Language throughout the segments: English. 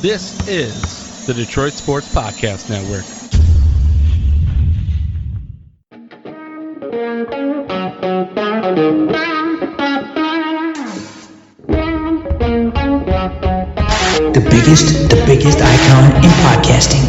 This is the Detroit Sports Podcast Network. The biggest icon in podcasting.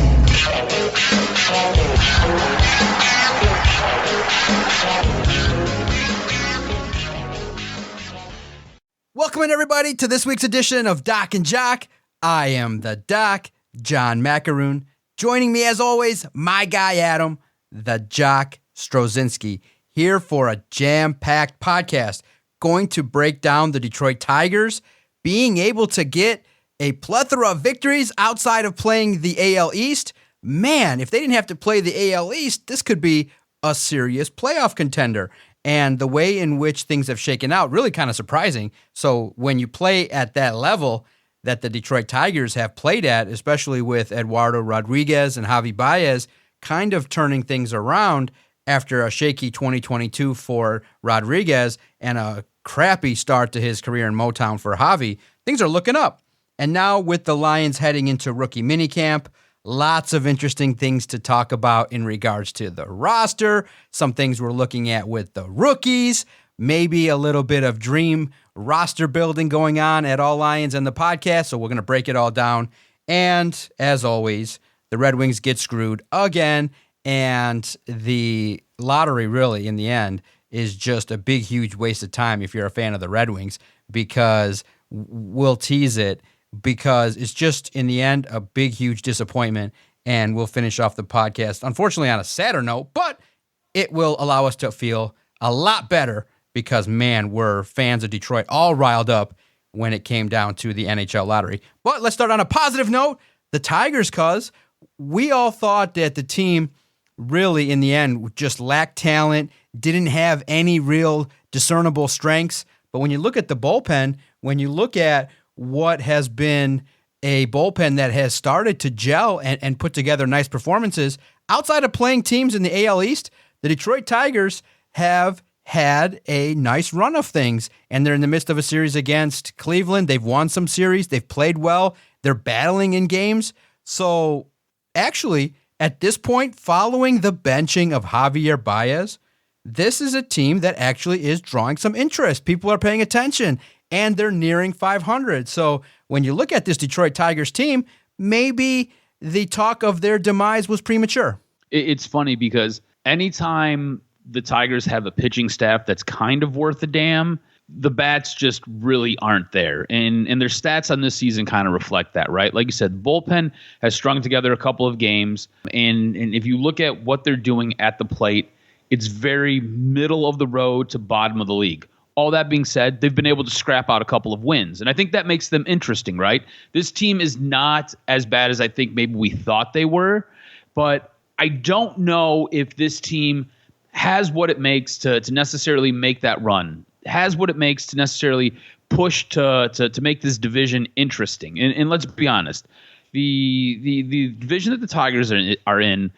Welcome in, everybody, to this week's edition of DocNJock. I am the Doc, John Macaroon. Joining me, as always, my guy Adam, the Jock Strozinski, here for a jam-packed podcast. Going to break down the Detroit Tigers being able to get a plethora of victories outside of playing the AL East. Man, if they didn't have to play the AL East, this could be a serious playoff contender. And the way in which things have shaken out, really kind of surprising. So when you play at that level that the Detroit Tigers have played at, especially with Eduardo Rodriguez and Javi Baez kind of turning things around after a shaky 2022 for Rodriguez and a crappy start to his career in Motown for Javi, things are looking up. And now with the Lions heading into rookie minicamp, lots of interesting things to talk about in regards to the roster, some things we're looking at with the rookies, maybe a little bit of dream roster building going on at All Lions and the podcast, so we're going to break it all down. And as always, the Red Wings get screwed again, and the lottery really, in the end, is just a big, huge waste of time if you're a fan of the Red Wings, because we'll tease it, because it's just, in the end, a big, huge disappointment, and we'll finish off the podcast, unfortunately, on a sadder note, but it will allow us to feel a lot better because, man, we're fans of Detroit all riled up when it came down to the NHL Lottery. But let's start on a positive note. The Tigers, cause we all thought that the team really, in the end, just lacked talent, didn't have any real discernible strengths. But when you look at the bullpen, when you look at what has been a bullpen that has started to gel and put together nice performances, outside of playing teams in the AL East, the Detroit Tigers have had a nice run of things, and they're in the midst of a series against Cleveland. They've won some series. They've played well. They're battling in games. So actually, at this point, following the benching of Javier Baez, this is a team that actually is drawing some interest. People are paying attention, and they're nearing 500. So when you look at this Detroit Tigers team, maybe the talk of their demise was premature. It's funny because anytime the Tigers have a pitching staff that's kind of worth a damn, the bats just really aren't there. And their stats on this season kind of reflect that, right? Like you said, bullpen has strung together a couple of games. And if you look at what they're doing at the plate, it's very middle of the road to bottom of the league. All that being said, they've been able to scrap out a couple of wins. And I think that makes them interesting, right? This team is not as bad as I think maybe we thought they were. But I don't know if this team has what it makes to necessarily make that run, has what it makes to necessarily push to make this division interesting. And let's be honest, the division that the Tigers are in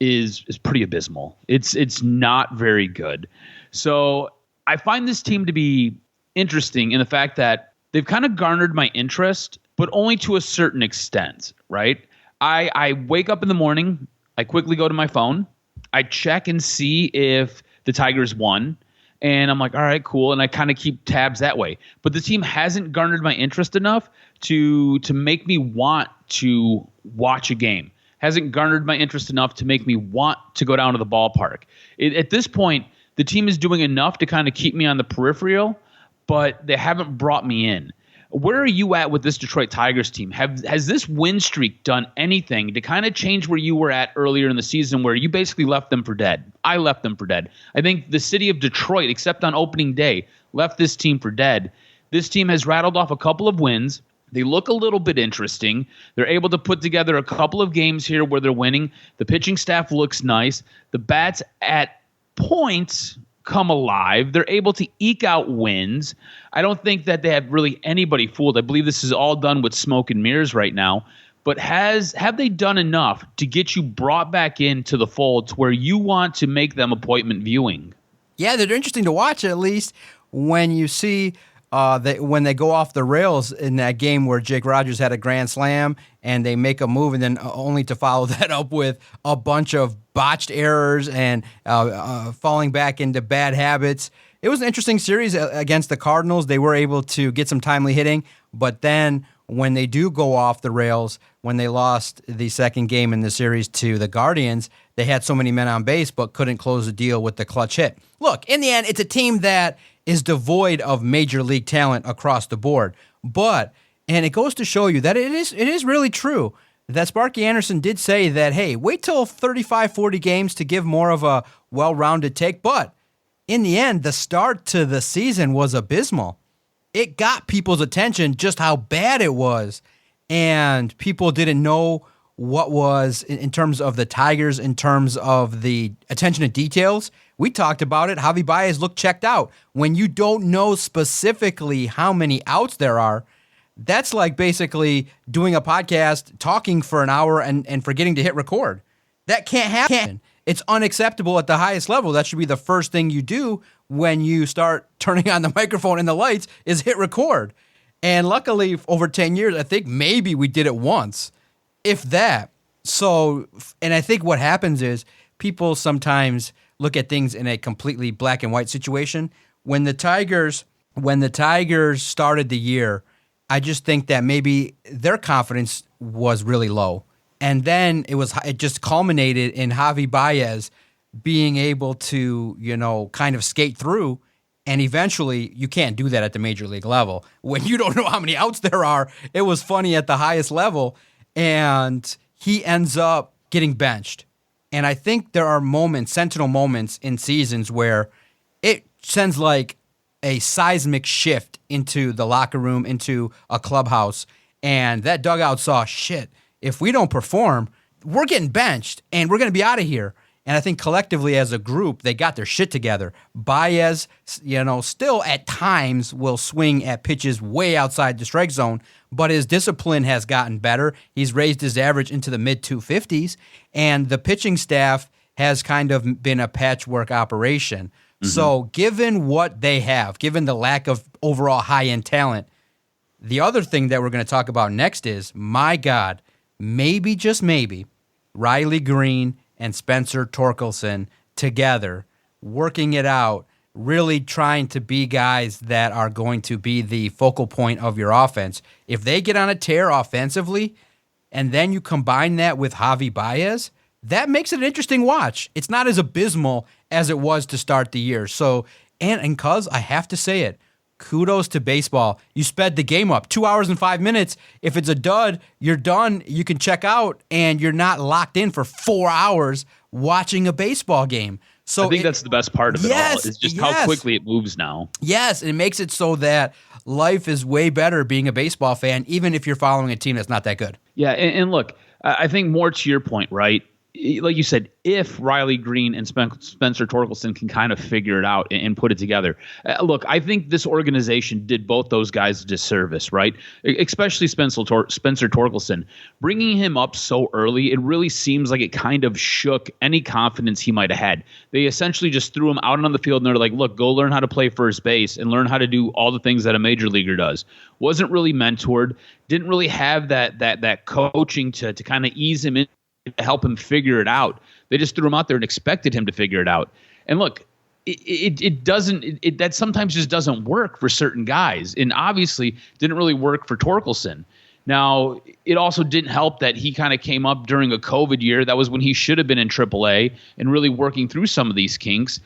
is pretty abysmal. It's not very good. So I find this team to be interesting in the fact that they've kind of garnered my interest, but only to a certain extent, right? I wake up in the morning, I quickly go to my phone, I check and see if the Tigers won, and I'm like, all right, cool, and I kind of keep tabs that way. But the team hasn't garnered my interest enough to make me want to watch a game. Hasn't garnered my interest enough to make me want to go down to the ballpark. At this point, the team is doing enough to kind of keep me on the peripheral, but they haven't brought me in. Where are you at with this Detroit Tigers team? Has this win streak done anything to kind of change where you were at earlier in the season where you basically left them for dead? I left them for dead. I think the city of Detroit, except on opening day, left this team for dead. This team has rattled off a couple of wins. They look a little bit interesting. They're able to put together a couple of games here where they're winning. The pitching staff looks nice. The bats at points come alive. They're able to eke out wins. I don't think that they have really anybody fooled. I believe this is all done with smoke and mirrors right now. But have they done enough to get you brought back into the fold to where you want to make them appointment viewing? Yeah, they're interesting to watch, at least when you see when they go off the rails in that game where Jake Rogers had a grand slam and they make a move and then only to follow that up with a bunch of botched errors and falling back into bad habits. It was an interesting series against the Cardinals. They were able to get some timely hitting, but then when they do go off the rails, when they lost the second game in the series to the Guardians, they had so many men on base but couldn't close the deal with the clutch hit. Look, in the end, it's a team that is devoid of major league talent across the board. And it goes to show you that it is really true that Sparky Anderson did say that, hey, wait till 35, 40 games to give more of a well-rounded take. But in the end, the start to the season was abysmal. It got people's attention just how bad it was. And people didn't know what was, in terms of the Tigers, in terms of the attention to details. We talked about it. Javi Baez looked checked out. When you don't know specifically how many outs there are, that's like basically doing a podcast, talking for an hour and forgetting to hit record. That can't happen. It's unacceptable at the highest level. That should be the first thing you do when you start turning on the microphone and the lights is hit record. And luckily, over 10 years, I think maybe we did it once, if that. So, and I think what happens is people sometimes look at things in a completely black and white situation. When the Tigers started the year, I just think that maybe their confidence was really low. And then it just culminated in Javi Baez being able to, kind of skate through. And eventually, you can't do that at the major league level. When you don't know how many outs there are, it was funny at the highest level. And he ends up getting benched. And I think there are moments, sentinel moments in seasons where it sends like a seismic shift into the locker room, into a clubhouse. And that dugout saw, shit, if we don't perform, we're getting benched and we're going to be out of here. And I think collectively as a group, they got their shit together. Baez, still at times will swing at pitches way outside the strike zone, but his discipline has gotten better. He's raised his average into the mid-250s, and the pitching staff has kind of been a patchwork operation. Mm-hmm. So given what they have, given the lack of overall high-end talent, the other thing that we're going to talk about next is, my God, maybe, just maybe, Riley Green and Spencer Torkelson together, working it out, really trying to be guys that are going to be the focal point of your offense. If they get on a tear offensively, and then you combine that with Javi Baez, that makes it an interesting watch. It's not as abysmal as it was to start the year. So, and cuz I have to say it, kudos to baseball. You sped the game up 2 hours and 5 minutes. If it's a dud, you're done. You can check out, and you're not locked in for 4 hours watching a baseball game. So I think that's the best part of it all, is just how quickly it moves now. Yes, it makes it so that life is way better being a baseball fan, even if you're following a team that's not that good. Yeah, and look, I think more to your point, right? Like you said, if Riley Green and Spencer Torkelson can kind of figure it out and put it together. Look, I think this organization did both those guys a disservice, right? Especially Spencer Torkelson. Bringing him up so early, it really seems like it kind of shook any confidence he might have had. They essentially just threw him out on the field and they're like, look, go learn how to play first base and learn how to do all the things that a major leaguer does. Wasn't really mentored, didn't really have that coaching to kind of ease him in, to help him figure it out. They just threw him out there and expected him to figure it out. And look, that sometimes just doesn't work for certain guys. And obviously didn't really work for Torkelson. Now, it also didn't help that he kind of came up during a COVID year. That was when he should have been in AAA and really working through some of these kinks.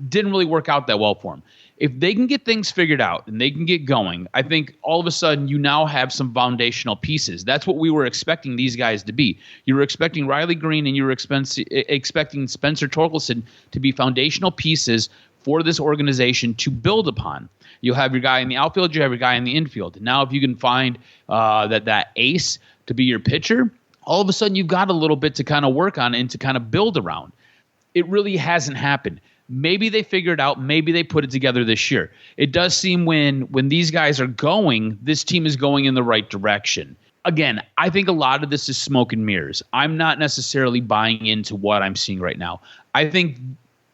Didn't really work out that well for him. If they can get things figured out and they can get going, I think all of a sudden you now have some foundational pieces. That's what we were expecting these guys to be. You were expecting Riley Green and you were expecting Spencer Torkelson to be foundational pieces for this organization to build upon. You'll have your guy in the outfield, you have your guy in the infield. And now if you can find that ace to be your pitcher, all of a sudden you've got a little bit to kind of work on and to kind of build around. It really hasn't happened. Maybe they figure it out. Maybe they put it together this year. It does seem when these guys are going, this team is going in the right direction. Again, I think a lot of this is smoke and mirrors. I'm not necessarily buying into what I'm seeing right now. I think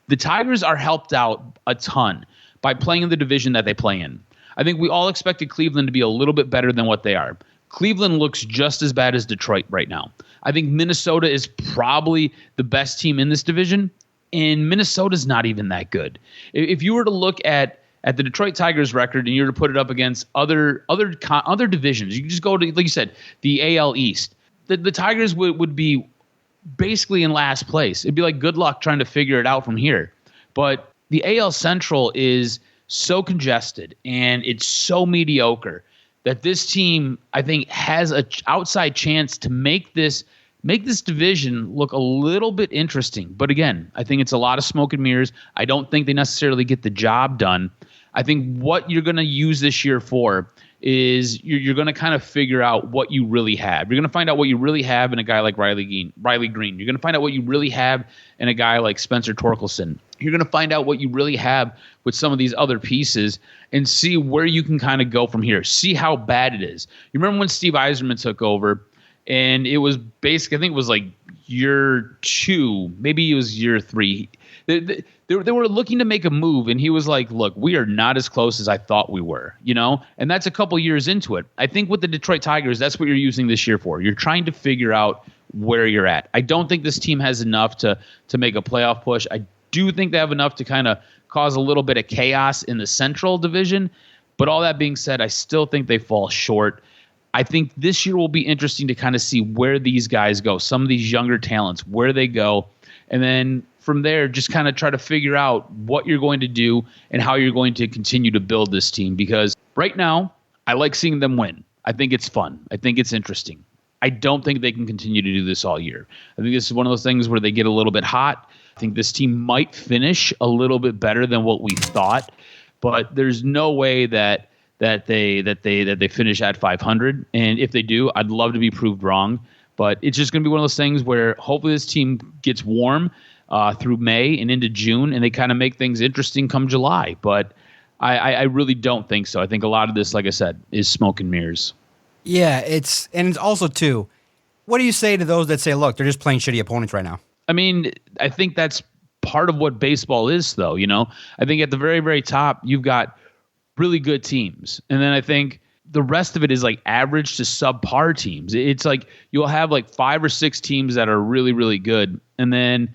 the Tigers are helped out a ton by playing in the division that they play in. I think we all expected Cleveland to be a little bit better than what they are. Cleveland looks just as bad as Detroit right now. I think Minnesota is probably the best team in this division, and Minnesota's not even that good. If you were to look at the Detroit Tigers record and you were to put it up against other divisions, you can just go to, like you said, the AL East. The Tigers would be basically in last place. It'd be like good luck trying to figure it out from here. But the AL Central is so congested and it's so mediocre that this team, I think, has an outside chance to make this division look a little bit interesting. But again, I think it's a lot of smoke and mirrors. I don't think they necessarily get the job done. I think what you're going to use this year for is you're going to kind of figure out what you really have. You're going to find out what you really have in a guy like Riley Green. You're going to find out what you really have in a guy like Spencer Torkelson. You're going to find out what you really have with some of these other pieces and see where you can kind of go from here. See how bad it is. You remember when Steve Yzerman took over, and it was basically, I think it was like year 2, maybe it was year 3. They were looking to make a move, and he was like, look, we are not as close as I thought we were, and that's a couple years into it. I think with the Detroit Tigers, that's what you're using this year for. You're trying to figure out where you're at. I don't think this team has enough to make a playoff push. I do think they have enough to kind of cause a little bit of chaos in the Central Division, but all that being said, I still think they fall short. I think this year will be interesting to kind of see where these guys go, some of these younger talents, where they go, and then from there, just kind of try to figure out what you're going to do and how you're going to continue to build this team. Because right now, I like seeing them win. I think it's fun. I think it's interesting. I don't think they can continue to do this all year. I think this is one of those things where they get a little bit hot. I think this team might finish a little bit better than what we thought, but there's no way that they finish at 500. And if they do, I'd love to be proved wrong. But it's just going to be one of those things where hopefully this team gets warm through May and into June, and they kind of make things interesting come July. But I really don't think so. I think a lot of this, like I said, is smoke and mirrors. Yeah, it's also, too, what do you say to those that say, look, they're just playing shitty opponents right now? I mean, I think that's part of what baseball is, though. I think at the very, very top, you've got really good teams. And then I think the rest of it is like average to subpar teams. It's like you'll have like 5 or 6 teams that are really, really good. And then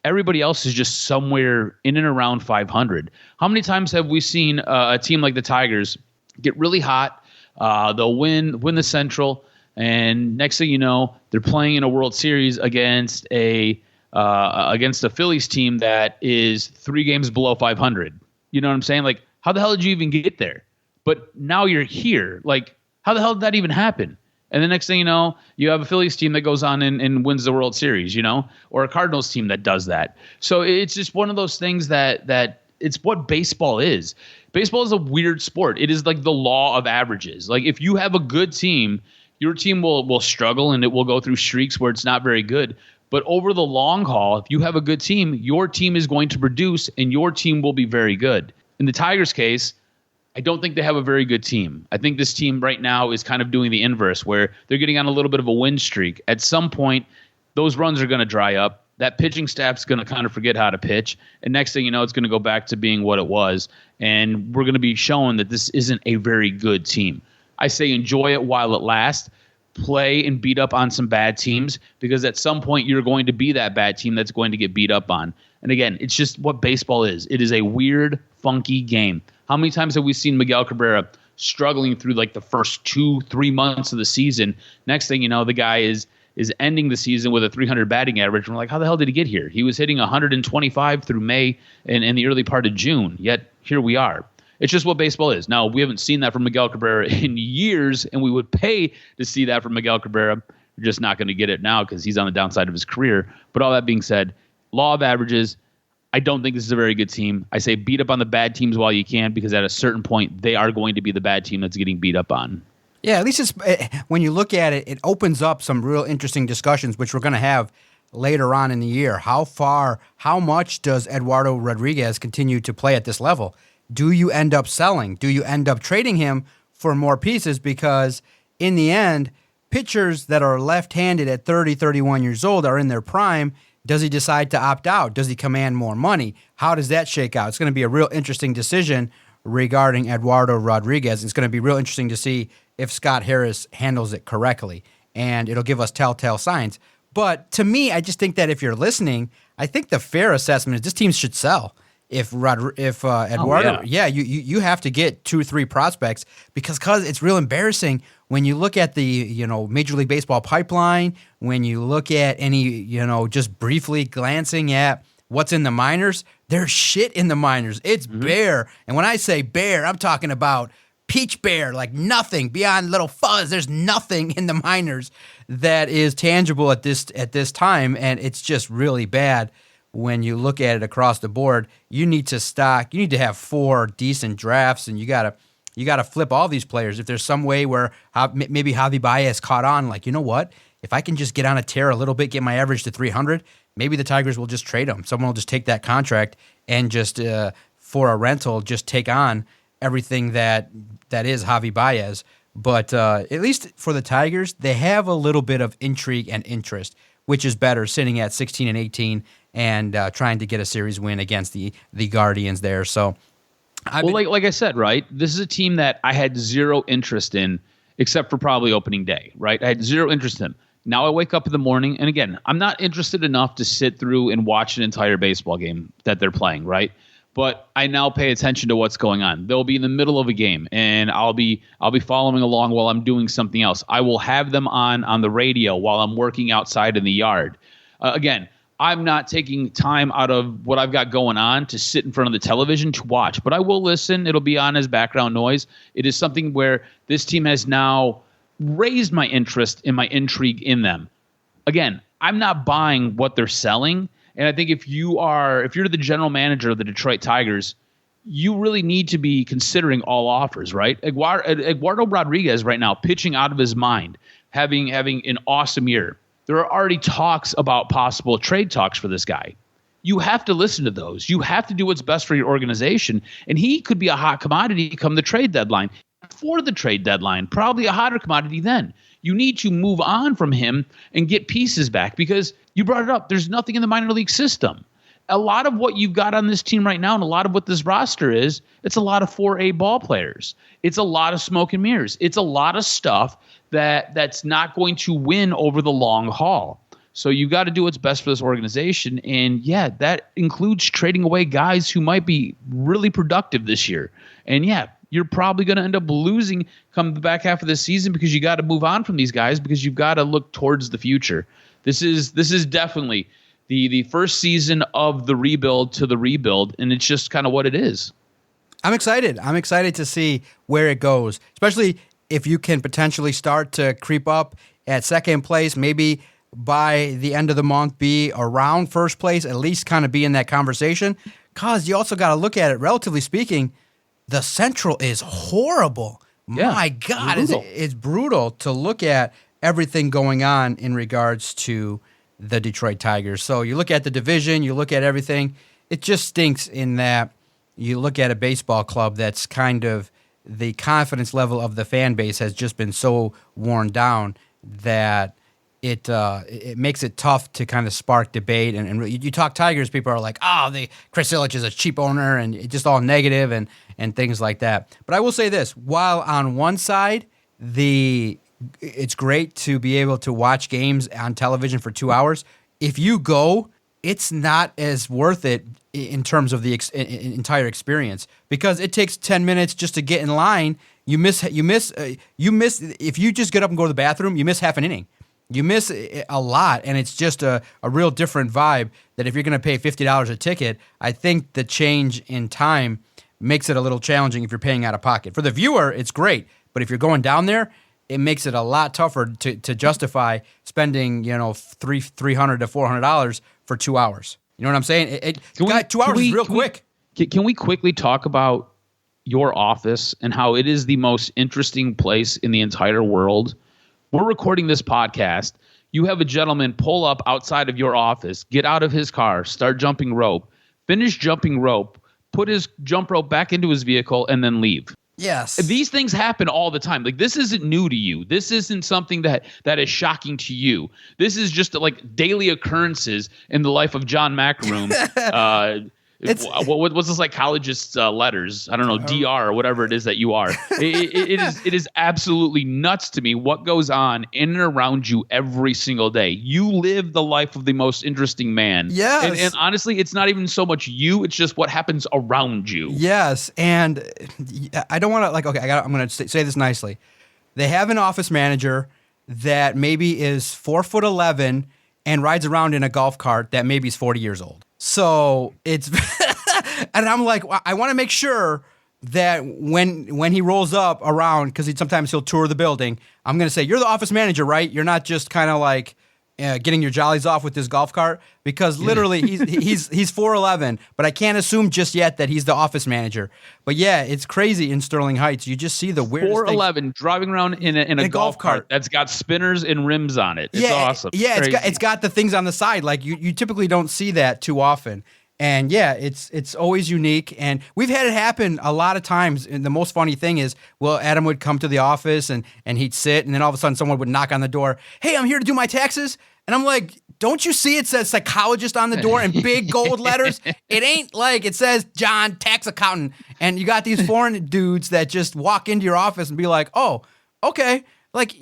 everybody else is just somewhere in and around 500. How many times have we seen a team like the Tigers get really hot? They'll win the Central, and next thing you know, they're playing in a World Series against a Phillies team that is 3 games below 500. You know what I'm saying? Like, how the hell did you even get there? But now you're here. Like, how the hell did that even happen? And the next thing you know, you have a Phillies team that goes on and wins the World Series, or a Cardinals team that does that. So it's just one of those things that it's what baseball is. Baseball is a weird sport. It is like the law of averages. Like, if you have a good team, your team will struggle and it will go through streaks where it's not very good. But over the long haul, if you have a good team, your team is going to produce and your team will be very good. In the Tigers' case, I don't think they have a very good team. I think this team right now is kind of doing the inverse, where they're getting on a little bit of a win streak. At some point, those runs are going to dry up. That pitching staff's going to kind of forget how to pitch. And next thing you know, it's going to go back to being what it was. And we're going to be shown that this isn't a very good team. I say enjoy it while it lasts. Play and beat up on some bad teams, because at some point you're going to be that bad team that's going to get beat up on. And again, it's just what baseball is. It is a weird, funky game. How many times have we seen Miguel Cabrera struggling through like the first 2-3 months of the season? Next thing you know, the guy is ending the season with a 300 batting average. And we're like, how the hell did he get here? He was hitting 125 through May and the early part of June. Yet here we are. It's just what baseball is. Now, we haven't seen that from Miguel Cabrera in years, and we would pay to see that from Miguel Cabrera. We're just not going to get it now because he's on the downside of his career. But all that being said, law of averages, I don't think this is a very good team. I say beat up on the bad teams while you can, because at a certain point, they are going to be the bad team that's getting beat up on. Yeah, at least when you look at it, it opens up some real interesting discussions, which we're going to have later on in the year. How much does Eduardo Rodriguez continue to play at this level? Do you end up selling? Do you end up trading him for more pieces? Because in the end, pitchers that are left-handed at 30, 31 years old are in their prime. Does he decide to opt out? Does he command more money? How does that shake out? It's going to be a real interesting decision regarding Eduardo Rodriguez. It's going to be real interesting to see if Scott Harris handles it correctly, and it'll give us telltale signs. But to me, I just think that if you're listening, I think the fair assessment is this team should sell. If Eduardo, you have to get 2 or 3 prospects because it's real embarrassing when you look at the Major League Baseball pipeline, when you look at any just briefly glancing at what's in the minors. There's shit in the minors. It's bare, and when I say bare, I'm talking about peach bare, like nothing beyond little fuzz. There's nothing in the minors that is tangible at this time, and it's just really bad. When you look at it across the board, you need to have 4 decent drafts, and you gotta flip all these players. If there's some way where maybe Javi Baez caught on, like, you know what? If I can just get on a tear a little bit, get my average to 300, maybe the Tigers will just trade him. Someone will just take that contract and just for a rental, just take on everything that is Javi Baez. But at least for the Tigers, they have a little bit of intrigue and interest, which is better sitting at 16-18 and trying to get a series win against the Guardians there. So, like I said, right, this is a team that I had zero interest in except for probably opening day, right? I had zero interest in them. Now I wake up in the morning, and again, I'm not interested enough to sit through and watch an entire baseball game that they're playing, right? But I now pay attention to what's going on. They'll be in the middle of a game, and I'll be following along while I'm doing something else. I will have them on the radio while I'm working outside in the yard. Again, I'm not taking time out of what I've got going on to sit in front of the television to watch, but I will listen. It'll be on as background noise. It is something where this team has now raised my interest and my intrigue in them. Again, I'm not buying what they're selling. And I think if you're the general manager of the Detroit Tigers, you really need to be considering all offers, right? Eduardo Rodriguez right now pitching out of his mind, having an awesome year. There are already talks about possible trade talks for this guy. You have to listen to those. You have to do what's best for your organization. And he could be a hot commodity come the trade deadline. For the trade deadline, probably a hotter commodity then. You need to move on from him and get pieces back because you brought it up. There's nothing in the minor league system. A lot of what you've got on this team right now and a lot of what this roster is, it's a lot of 4A ball players. It's a lot of smoke and mirrors. It's a lot of stuff that's not going to win over the long haul. So you got to do what's best for this organization. And yeah, that includes trading away guys who might be really productive this year. And yeah, you're probably going to end up losing come the back half of the season because you got to move on from these guys because you've got to look towards the future. This is definitely the first season of the rebuild to the rebuild, and it's just kind of what it is. I'm excited. I'm excited to see where it goes, especially if you can potentially start to creep up at second place, maybe by the end of the month be around first place, at least kind of be in that conversation. Because you also got to look at it, relatively speaking, the Central is horrible. Yeah, my God, it's brutal to look at everything going on in regards to the Detroit Tigers. So you look at the division, you look at everything, it just stinks in that you look at a baseball club that's kind of the confidence level of the fan base has just been so worn down that it makes it tough to kind of spark debate. And you talk Tigers, people are like, Chris Ilitch is a cheap owner and it's just all negative and things like that. But I will say this, while on one side, it's great to be able to watch games on television for 2 hours. If you go, it's not as worth it in terms of the entire experience because it takes 10 minutes just to get in line. You miss. If you just get up and go to the bathroom, you miss half an inning. You miss a lot, and it's just a real different vibe that if you're going to pay $50 a ticket, I think the change in time makes it a little challenging if you're paying out of pocket. For the viewer, it's great, but if you're going down there, it makes it a lot tougher to justify spending, $300 to $400 for 2 hours. You know what I'm saying? 2 hours is real quick. Can we quickly talk about your office and how it is the most interesting place in the entire world? We're recording this podcast. You have a gentleman pull up outside of your office, get out of his car, start jumping rope, finish jumping rope, put his jump rope back into his vehicle, and then leave. Yes. These things happen all the time. Like, this isn't new to you. This isn't something that is shocking to you. This is just like daily occurrences in the life of John Macaroon. What's the psychologist's letters? I don't know, DR or whatever it is that you are. It is absolutely nuts to me what goes on in and around you every single day. You live the life of the most interesting man. Yes. And honestly, it's not even so much you, it's just what happens around you. Yes. And I don't want to I'm going to say this nicely. They have an office manager that maybe is 4'11" and rides around in a golf cart that maybe is 40 years old. So it's, and I'm like, I want to make sure that when he rolls up around, because sometimes he'll tour the building, I'm going to say, you're the office manager, right? You're not just kind of like getting your jollies off with this golf cart, because literally he's 4'11", but I can't assume just yet that he's the office manager. But yeah, it's crazy in Sterling Heights. You just see the weirdest 4'11", driving around in a golf cart that's got spinners and rims on it. It's awesome. Yeah, it's got the things on the side. Like you typically don't see that too often. And yeah, it's always unique. And we've had it happen a lot of times. And the most funny thing is, Adam would come to the office and he'd sit, and then all of a sudden someone would knock on the door. Hey, I'm here to do my taxes. And I'm like, don't you see it says psychologist on the door in big gold letters? It ain't like it says John, tax accountant. And you got these foreign dudes that just walk into your office and be like, oh, okay. Like,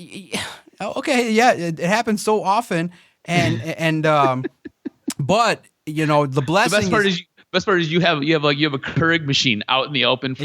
okay, yeah, it happens so often. And but the blessing. The best part is you have a Keurig machine out in the open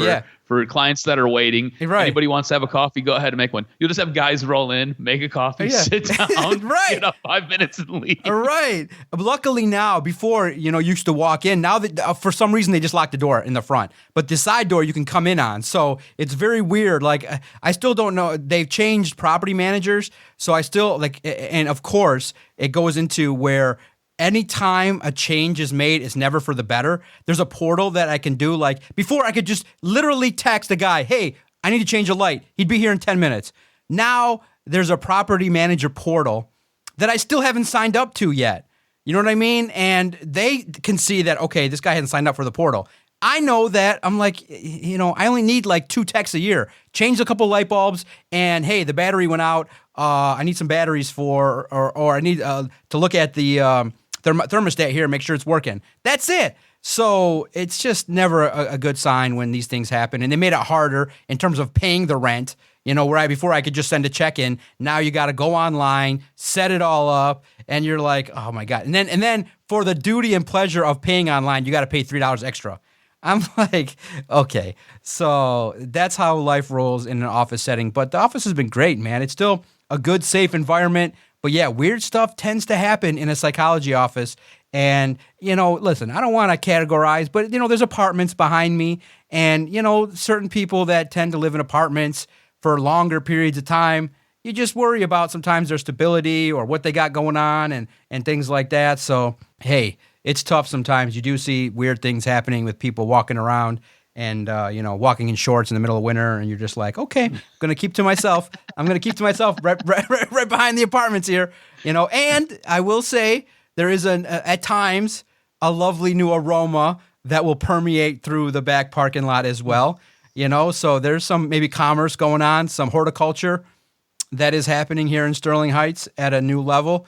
for clients that are waiting. Right. Anybody wants to have a coffee, go ahead and make one. You'll just have guys roll in, make a coffee, sit down, right. get up 5 minutes and leave. Right. Luckily now, before, you used to walk in, now that for some reason they just lock the door in the front, but the side door you can come in on. So it's very weird. Like, I still don't know. They've changed property managers. So I still and of course it goes into where anytime a change is made, it's never for the better. There's a portal that I can do. Like, before I could just literally text a guy, hey, I need to change a light. He'd be here in 10 minutes. Now there's a property manager portal that I still haven't signed up to yet. You know what I mean? And they can see that, okay, this guy hasn't signed up for the portal. I know that. I'm like, I only need like 2 texts a year. Change a couple light bulbs, and hey, the battery went out. I need some batteries or I need to look at the thermostat here, make sure it's working. That's it. So it's just never a good sign when these things happen. And they made it harder in terms of paying the rent. Where before I could just send a check in. Now you got to go online, set it all up, and you're like, oh my God. And then for the duty and pleasure of paying online, you got to pay $3 extra. I'm like, okay. So that's how life rolls in an office setting. But the office has been great, man. It's still a good, safe environment. But yeah, weird stuff tends to happen in a psychology office. And, listen, I don't want to categorize, but, there's apartments behind me. And, certain people that tend to live in apartments for longer periods of time, you just worry about sometimes their stability or what they got going on and things like that. So, hey, it's tough sometimes. You do see weird things happening with people walking around and, walking in shorts in the middle of winter, and you're just like, okay, I'm going to keep to myself. I'm going to keep to myself right behind the apartments here, and I will say there is at times a lovely new aroma that will permeate through the back parking lot as well, so there's some maybe commerce going on, some horticulture that is happening here in Sterling Heights at a new level.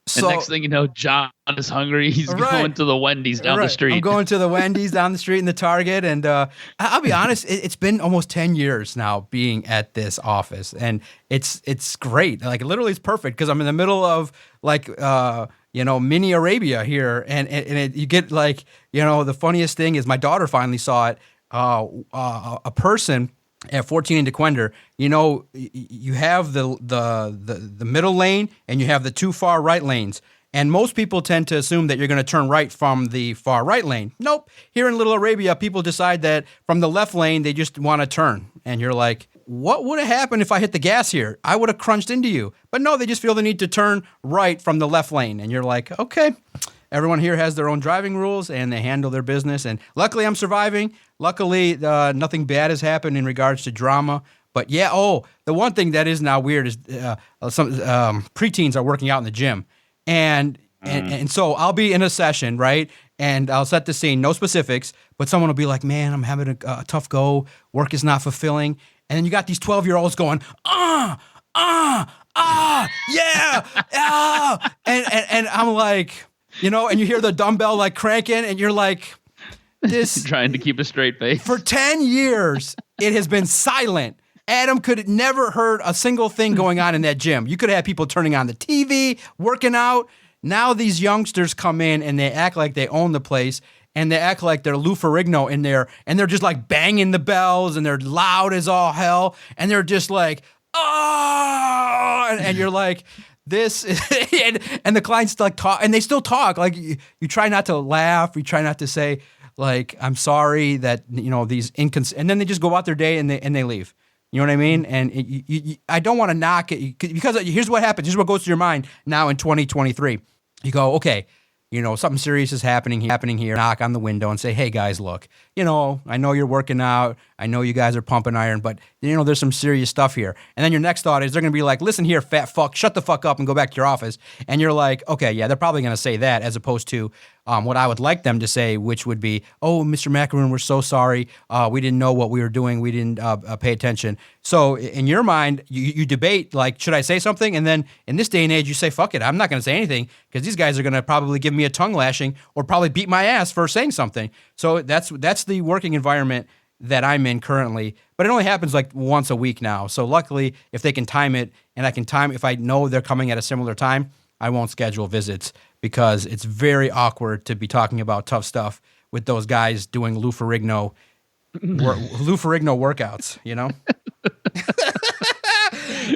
So, and next thing you know, John is hungry. He's going to the Wendy's down the street. I'm going to the Wendy's down the street and the Target. And I'll be honest, it's been almost 10 years now being at this office. And it's great. Like, literally, it's perfect because I'm in the middle of, mini Arabia here. And you get, the funniest thing is my daughter finally saw it. A person at 14 and DeQuender, you have the middle lane and you have the 2 far right lanes. And most people tend to assume that you're going to turn right from the far right lane. Nope. Here in Little Arabia, people decide that from the left lane, they just want to turn. And you're like, what would have happened if I hit the gas here? I would have crunched into you. But no, they just feel the need to turn right from the left lane. And you're like, okay. Everyone here has their own driving rules, and they handle their business. And luckily, I'm surviving. Luckily, nothing bad has happened in regards to drama. But yeah, the one thing that is now weird is some preteens are working out in the gym. And so I'll be in a session, right? And I'll set the scene, no specifics, but someone will be like, man, I'm having a tough go. Work is not fulfilling. And then you got these 12-year-olds going, yeah, and I'm like, and you hear the dumbbell like cranking, and you're like, This Trying to keep a straight face. for 10 years, it has been silent. Adam could never heard a single thing going on in that gym. You could have people turning on the TV, working out. Now these youngsters come in and they act like they own the place, and they act like they're Lou Ferrigno in there, and they're just like banging the bells, and they're loud as all hell, and they're just like, oh, and you're like, this, and the clients like talk, and they still talk. Like you try not to laugh, you try not to say like, I'm sorry that these and then they just go out their day and they leave. You know what I mean? And I don't want to knock it because here's what happens. Here's what goes through your mind now in 2023. You go, okay, something serious is happening here. Knock on the window and say, hey guys, look, I know you're working out. I know you guys are pumping iron, but there's some serious stuff here. And then your next thought is they're going to be like, listen here, fat fuck, shut the fuck up and go back to your office. And you're like, okay, yeah, they're probably going to say that as opposed to what I would like them to say, which would be, oh, Mr. Macaroon, we're so sorry. We didn't know what we were doing. We didn't pay attention. So in your mind, you debate, like, should I say something? And then in this day and age, you say, fuck it, I'm not going to say anything because these guys are going to probably give me a tongue lashing or probably beat my ass for saying something. So that's the working environment that I'm in currently, but it only happens like once a week now. So luckily, if they can time it and I can time, if I know they're coming at a similar time, I won't schedule visits because it's very awkward to be talking about tough stuff with those guys doing Lou Ferrigno workouts,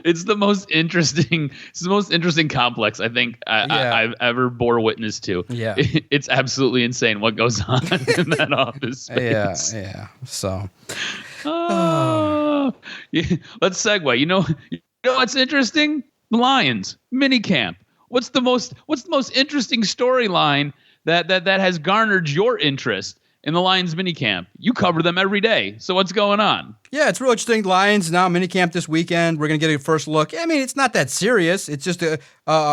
It's the most interesting. It's the most interesting complex I think I've ever bore witness to. Yeah, it's absolutely insane what goes on in that office space. Yeah. So, yeah. Let's segue. You know what's interesting? The Lions mini camp. What's the most interesting storyline that has garnered your interest in the Lions minicamp? You cover them every day. So what's going on? Yeah, it's real interesting. Lions now minicamp this weekend. We're going to get a first look. I mean, it's not that serious. It's just a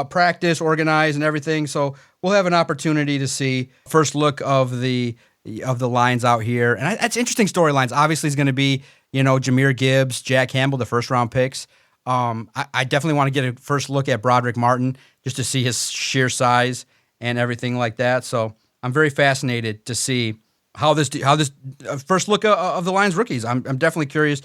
practice, organized, and everything. So we'll have an opportunity to see first look of the Lions out here. And that's interesting storylines. Obviously, it's going to be, Jahmyr Gibbs, Jack Campbell, the first round picks. I definitely want to get a first look at Broderick Martin just to see his sheer size and everything like that. So I'm very fascinated to see how this first look of the Lions rookies. I'm definitely curious.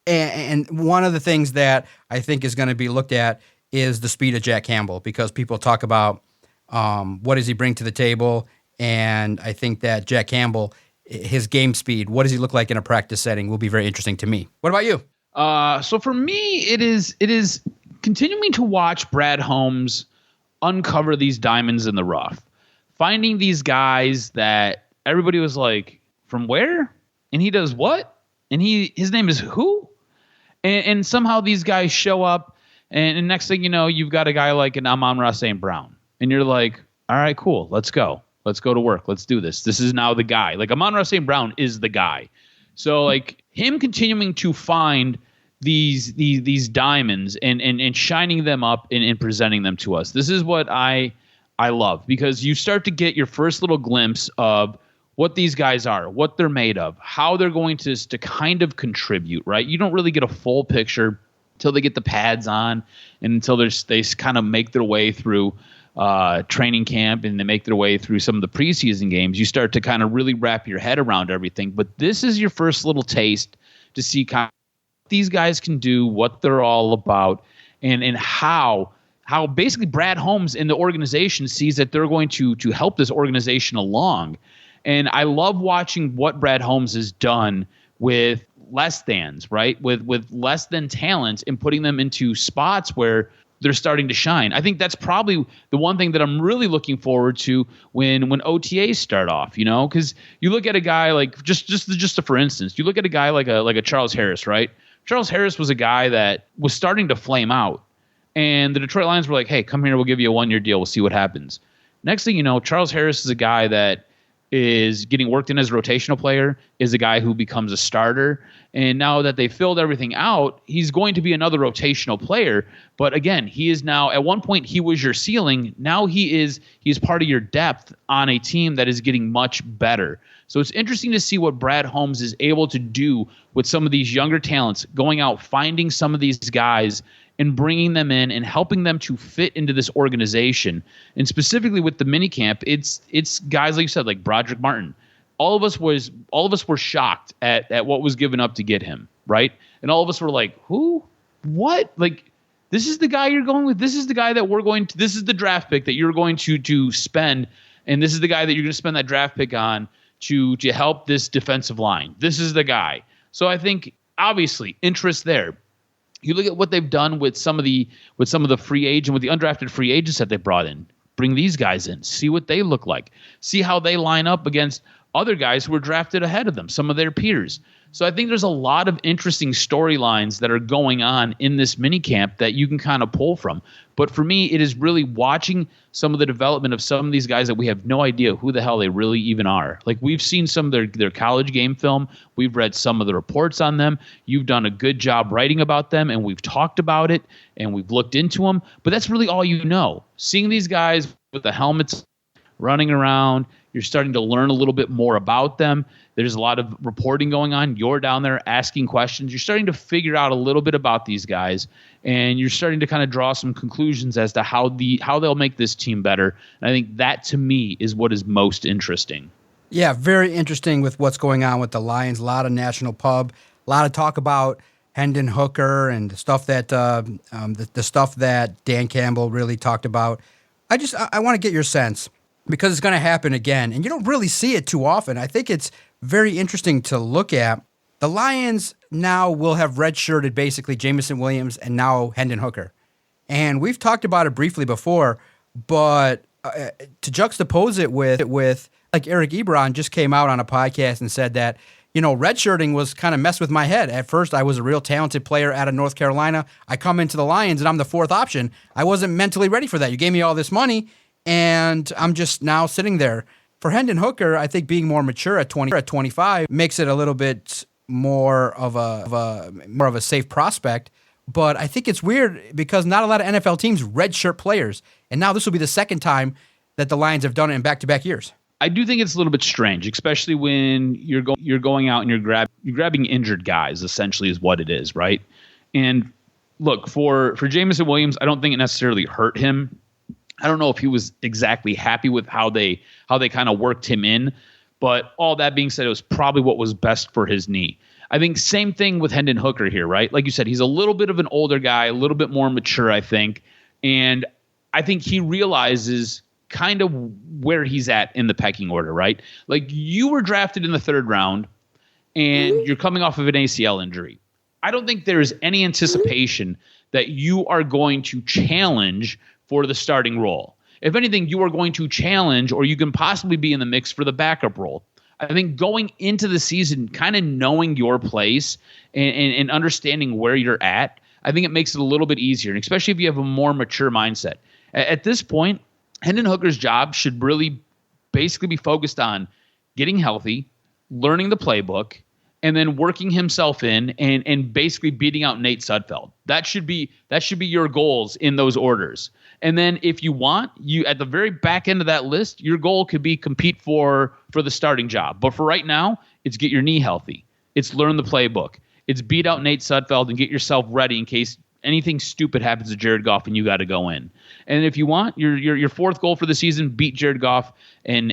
And one of the things that I think is going to be looked at is the speed of Jack Campbell, because people talk about what does he bring to the table. And I think that Jack Campbell, his game speed, what does he look like in a practice setting will be very interesting to me. What about you? So for me, it is continuing to watch Brad Holmes uncover these diamonds in the rough, finding these guys that everybody was like, from where? And he does what? And his name is who? And somehow these guys show up, and next thing you know, you've got a guy like an Amon-Ra St. Brown, and you're like, all right, cool, let's go to work, let's do this. This is now the guy. Like Amon-Ra St. Brown is the guy. So like him continuing to find these diamonds and shining them up and presenting them to us. This is what I love, because you start to get your first little glimpse of what these guys are, what they're made of, how they're going to kind of contribute, right? You don't really get a full picture until they get the pads on and until they kind of make their way through training camp and they make their way through some of the preseason games. You start to kind of really wrap your head around everything. But this is your first little taste to see kind of what these guys can do, what they're all about, and how basically Brad Holmes in the organization sees that they're going to help this organization along. And I love watching what Brad Holmes has done with less thans, right? With less than talent and putting them into spots where they're starting to shine. I think that's probably the one thing that I'm really looking forward to when OTAs start off, because you look at a guy like just for instance, you look at a guy like a Charles Harris, right? Charles Harris was a guy that was starting to flame out, and the Detroit Lions were like, hey, come here, we'll give you a 1-year deal, we'll see what happens. Next thing you know, Charles Harris is a guy that is getting worked in as a rotational player, is a guy who becomes a starter. And now that they filled everything out, he's going to be another rotational player. But again, he is now, at one point he was your ceiling. Now he's part of your depth on a team that is getting much better. So it's interesting to see what Brad Holmes is able to do with some of these younger talents, going out, finding some of these guys and bringing them in and helping them to fit into this organization. And specifically with the minicamp, it's guys like you said, like Broderick Martin, all of us were shocked at what was given up to get him, right? And all of us were like, who? What? Like, this is the guy you're going with. This is the guy that this is the draft pick that you're going to spend. And this is the guy that you're going to spend that draft pick on to help this defensive line. This is the guy. So I think obviously interest there. You look at what they've done with some of the free agent, with the undrafted free agents that they brought in. Bring these guys in, see what they look like, see how they line up against other guys who were drafted ahead of them, some of their peers. So I think there's a lot of interesting storylines that are going on in this minicamp that you can kind of pull from. But for me, it is really watching some of the development of some of these guys that we have no idea who the hell they really even are. Like, we've seen some of their college game film. We've read some of the reports on them. You've done a good job writing about them, and we've talked about it, and we've looked into them. But that's really all you know. Seeing these guys with the helmets running around, you're starting to learn a little bit more about them. There's a lot of reporting going on. You're down there asking questions. You're starting to figure out a little bit about these guys, and you're starting to kind of draw some conclusions as to how they'll make this team better. And I think that, to me, is what is most interesting. Yeah, very interesting with what's going on with the Lions. A lot of national pub, a lot of talk about Hendon Hooker and the stuff that the stuff that Dan Campbell really talked about. I want to get your sense, because it's going to happen again, and you don't really see it too often. I think it's very interesting to look at. The Lions now will have redshirted basically Jameson Williams and now Hendon Hooker. And we've talked about it briefly before, but to juxtapose it with like Eric Ebron just came out on a podcast and said that, redshirting was kind of messed with my head. At first, I was a real talented player out of North Carolina. I come into the Lions and I'm the fourth option. I wasn't mentally ready for that. You gave me all this money, and I'm just now sitting there. For Hendon Hooker, I think being more mature at 25 makes it a little bit more of a safe prospect. But I think it's weird because not a lot of NFL teams redshirt players, and now this will be the second time that the Lions have done it in back-to-back years. I do think it's a little bit strange, especially when you're going out and you're grabbing injured guys. Essentially, is what it is, right? And look, for Jameson Williams, I don't think it necessarily hurt him. I don't know if he was exactly happy with how they kind of worked him in, but all that being said, it was probably what was best for his knee. I think same thing with Hendon Hooker here, right? Like you said, he's a little bit of an older guy, a little bit more mature, I think, and I think he realizes kind of where he's at in the pecking order, right? Like, you were drafted in the 3rd round, and you're coming off of an ACL injury. I don't think there is any anticipation that you are going to challenge for the starting role. If anything, you are going to challenge, or you can possibly be in the mix for the backup role. I think going into the season, kind of knowing your place and understanding where you're at, I think it makes it a little bit easier, and especially if you have a more mature mindset. At this point, Hendon Hooker's job should really basically be focused on getting healthy, learning the playbook, and then working himself in and basically beating out Nate Sudfeld. That should be your goals in those orders. And then if you want, you at the very back end of that list, your goal could be compete for the starting job. But for right now, it's get your knee healthy. It's learn the playbook. It's beat out Nate Sudfeld and get yourself ready in case anything stupid happens to Jared Goff and you got to go in. And if you want, your fourth goal for the season, beat Jared Goff and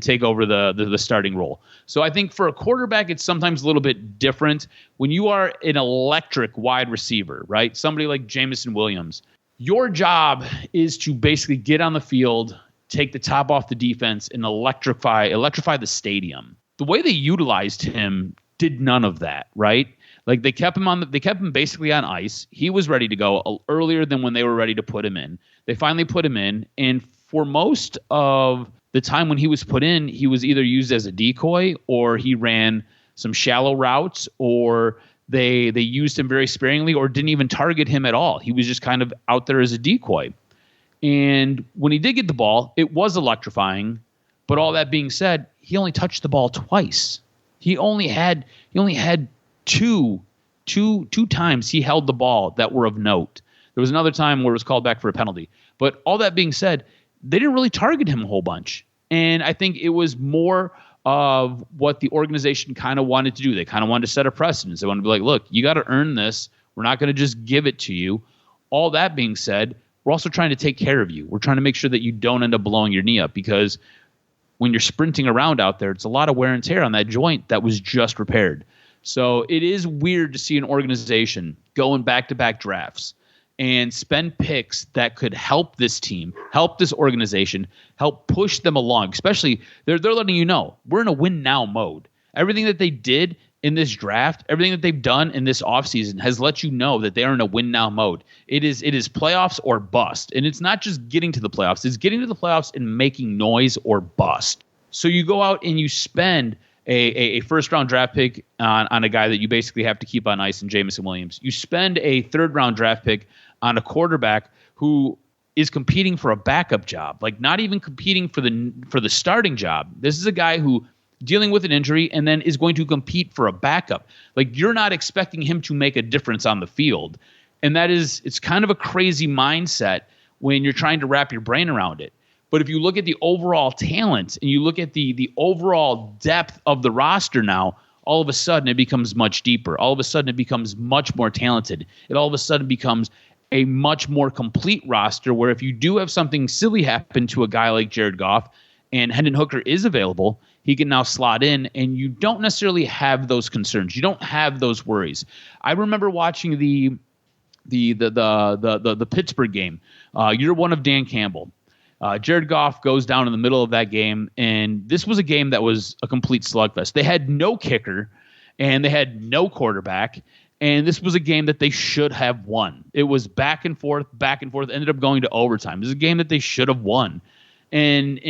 take over the starting role. So I think for a quarterback, it's sometimes a little bit different. When you are an electric wide receiver, right? Somebody like Jameson Williams, your job is to basically get on the field, take the top off the defense, and electrify the stadium. The way they utilized him did none of that, right? Like they kept him basically on ice. He was ready to go earlier than when they were ready to put him in. They finally put him in, and for most of the time when he was put in, he was either used as a decoy or he ran some shallow routes, or they used him very sparingly or didn't even target him at all. He was just kind of out there as a decoy. And when he did get the ball, it was electrifying. But all that being said, he only touched the ball twice. He only had two times he held the ball that were of note. There was another time where it was called back for a penalty. But all that being said, they didn't really target him a whole bunch. And I think it was more of what the organization kind of wanted to do. They kind of wanted to set a precedent. They wanted to be like, look, you got to earn this. We're not going to just give it to you. All that being said, we're also trying to take care of you. We're trying to make sure that you don't end up blowing your knee up, because when you're sprinting around out there, it's a lot of wear and tear on that joint that was just repaired. So it is weird to see an organization going back-to-back drafts and spend picks that could help this team, help this organization, help push them along. Especially, they're letting you know, we're in a win-now mode. Everything that they did in this draft, everything that they've done in this offseason has let you know that they are in a win-now mode. It is playoffs or bust. And it's not just getting to the playoffs. It's getting to the playoffs and making noise or bust. So you go out and you spend a first-round draft pick on a guy that you basically have to keep on ice in Jamison Williams. You spend a third-round draft pick on a quarterback who is competing for a backup job, like not even competing for the starting job. This is a guy who dealing with an injury and then is going to compete for a backup. Like, you're not expecting him to make a difference on the field. And it's kind of a crazy mindset when you're trying to wrap your brain around it. But if you look at the overall talent and you look at the overall depth of the roster now, all of a sudden it becomes much deeper. All of a sudden it becomes much more talented. It all of a sudden becomes a much more complete roster where if you do have something silly happen to a guy like Jared Goff and Hendon Hooker is available, he can now slot in, and you don't necessarily have those concerns. You don't have those worries. I remember watching the Pittsburgh game, year one of Dan Campbell. Jared Goff goes down in the middle of that game, and this was a game that was a complete slugfest. They had no kicker, and they had no quarterback, and this was a game that they should have won. It was back and forth, ended up going to overtime. This is a game that they should have won. And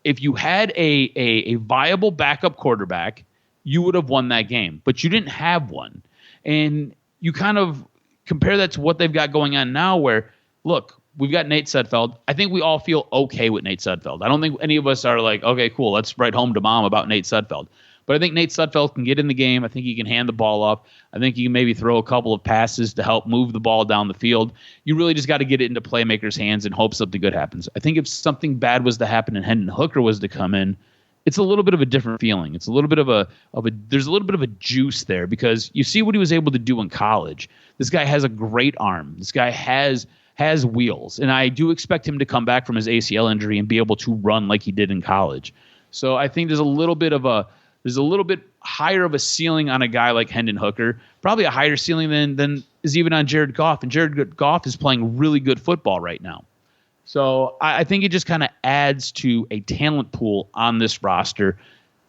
if you had a viable backup quarterback, you would have won that game. But you didn't have one. And you kind of compare that to what they've got going on now where, look, we've got Nate Sudfeld. I think we all feel okay with Nate Sudfeld. I don't think any of us are like, okay, cool, let's write home to mom about Nate Sudfeld. But I think Nate Sudfeld can get in the game. I think he can hand the ball up. I think he can maybe throw a couple of passes to help move the ball down the field. You really just got to get it into playmakers' hands and hope something good happens. I think if something bad was to happen and Hendon Hooker was to come in, it's a little bit of a different feeling. It's a little bit of a there's a little bit of a juice there because you see what he was able to do in college. This guy has a great arm. This guy has wheels, and I do expect him to come back from his ACL injury and be able to run like he did in college. So I think there's a little bit higher of a ceiling on a guy like Hendon Hooker, probably a higher ceiling than is even on Jared Goff. And Jared Goff is playing really good football right now. So I think it just kind of adds to a talent pool on this roster.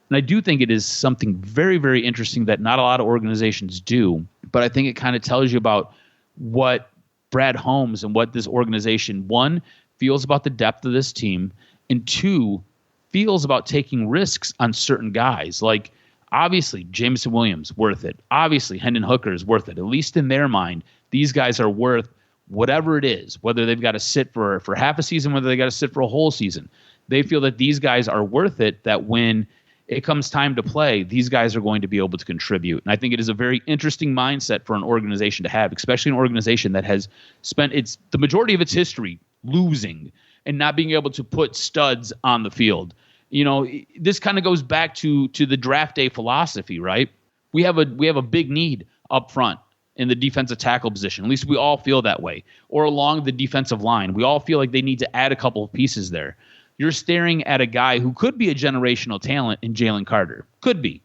And I do think it is something very, very interesting that not a lot of organizations do. But I think it kind of tells you about what Brad Holmes and what this organization, one, feels about the depth of this team, and two, feels about taking risks on certain guys. Like, obviously, Jamison Williams, worth it. Obviously, Hendon Hooker is worth it. At least in their mind, these guys are worth whatever it is, whether they've got to sit for half a season, whether they got to sit for a whole season. They feel that these guys are worth it, that when it comes time to play, these guys are going to be able to contribute. And I think it is a very interesting mindset for an organization to have, especially an organization that has spent the majority of its history losing and not being able to put studs on the field. You know, this kind of goes back to the draft day philosophy, right? We have a big need up front in the defensive tackle position. At least we all feel that way. Or along the defensive line. We all feel like they need to add a couple of pieces there. You're staring at a guy who could be a generational talent in Jalen Carter. Could be.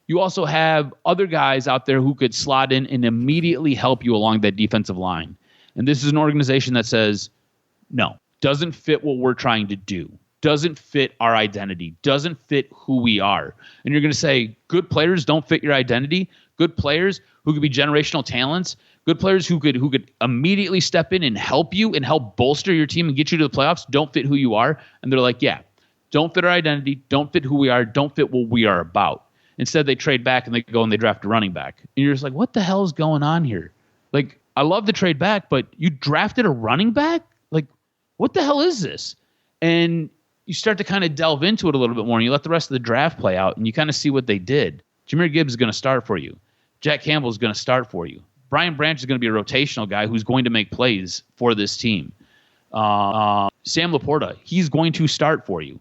You also have other guys out there who could slot in and immediately help you along that defensive line. And this is an organization that says, no, doesn't fit what we're trying to do. Doesn't fit our identity, doesn't fit who we are. And you're going to say, good players don't fit your identity? Good players who could be generational talents? Good players who could immediately step in and help you and help bolster your team and get you to the playoffs don't fit who you are? And they're like, yeah, don't fit our identity, don't fit who we are, don't fit what we are about. Instead, they trade back and they go and they draft a running back. And you're just like, what the hell is going on here? Like, I love the trade back, but you drafted a running back? Like, what the hell is this? And you start to kind of delve into it a little bit more, and you let the rest of the draft play out, and you kind of see what they did. Jameer Gibbs is going to start for you. Jack Campbell is going to start for you. Brian Branch is going to be a rotational guy who's going to make plays for this team. Sam Laporta, he's going to start for you.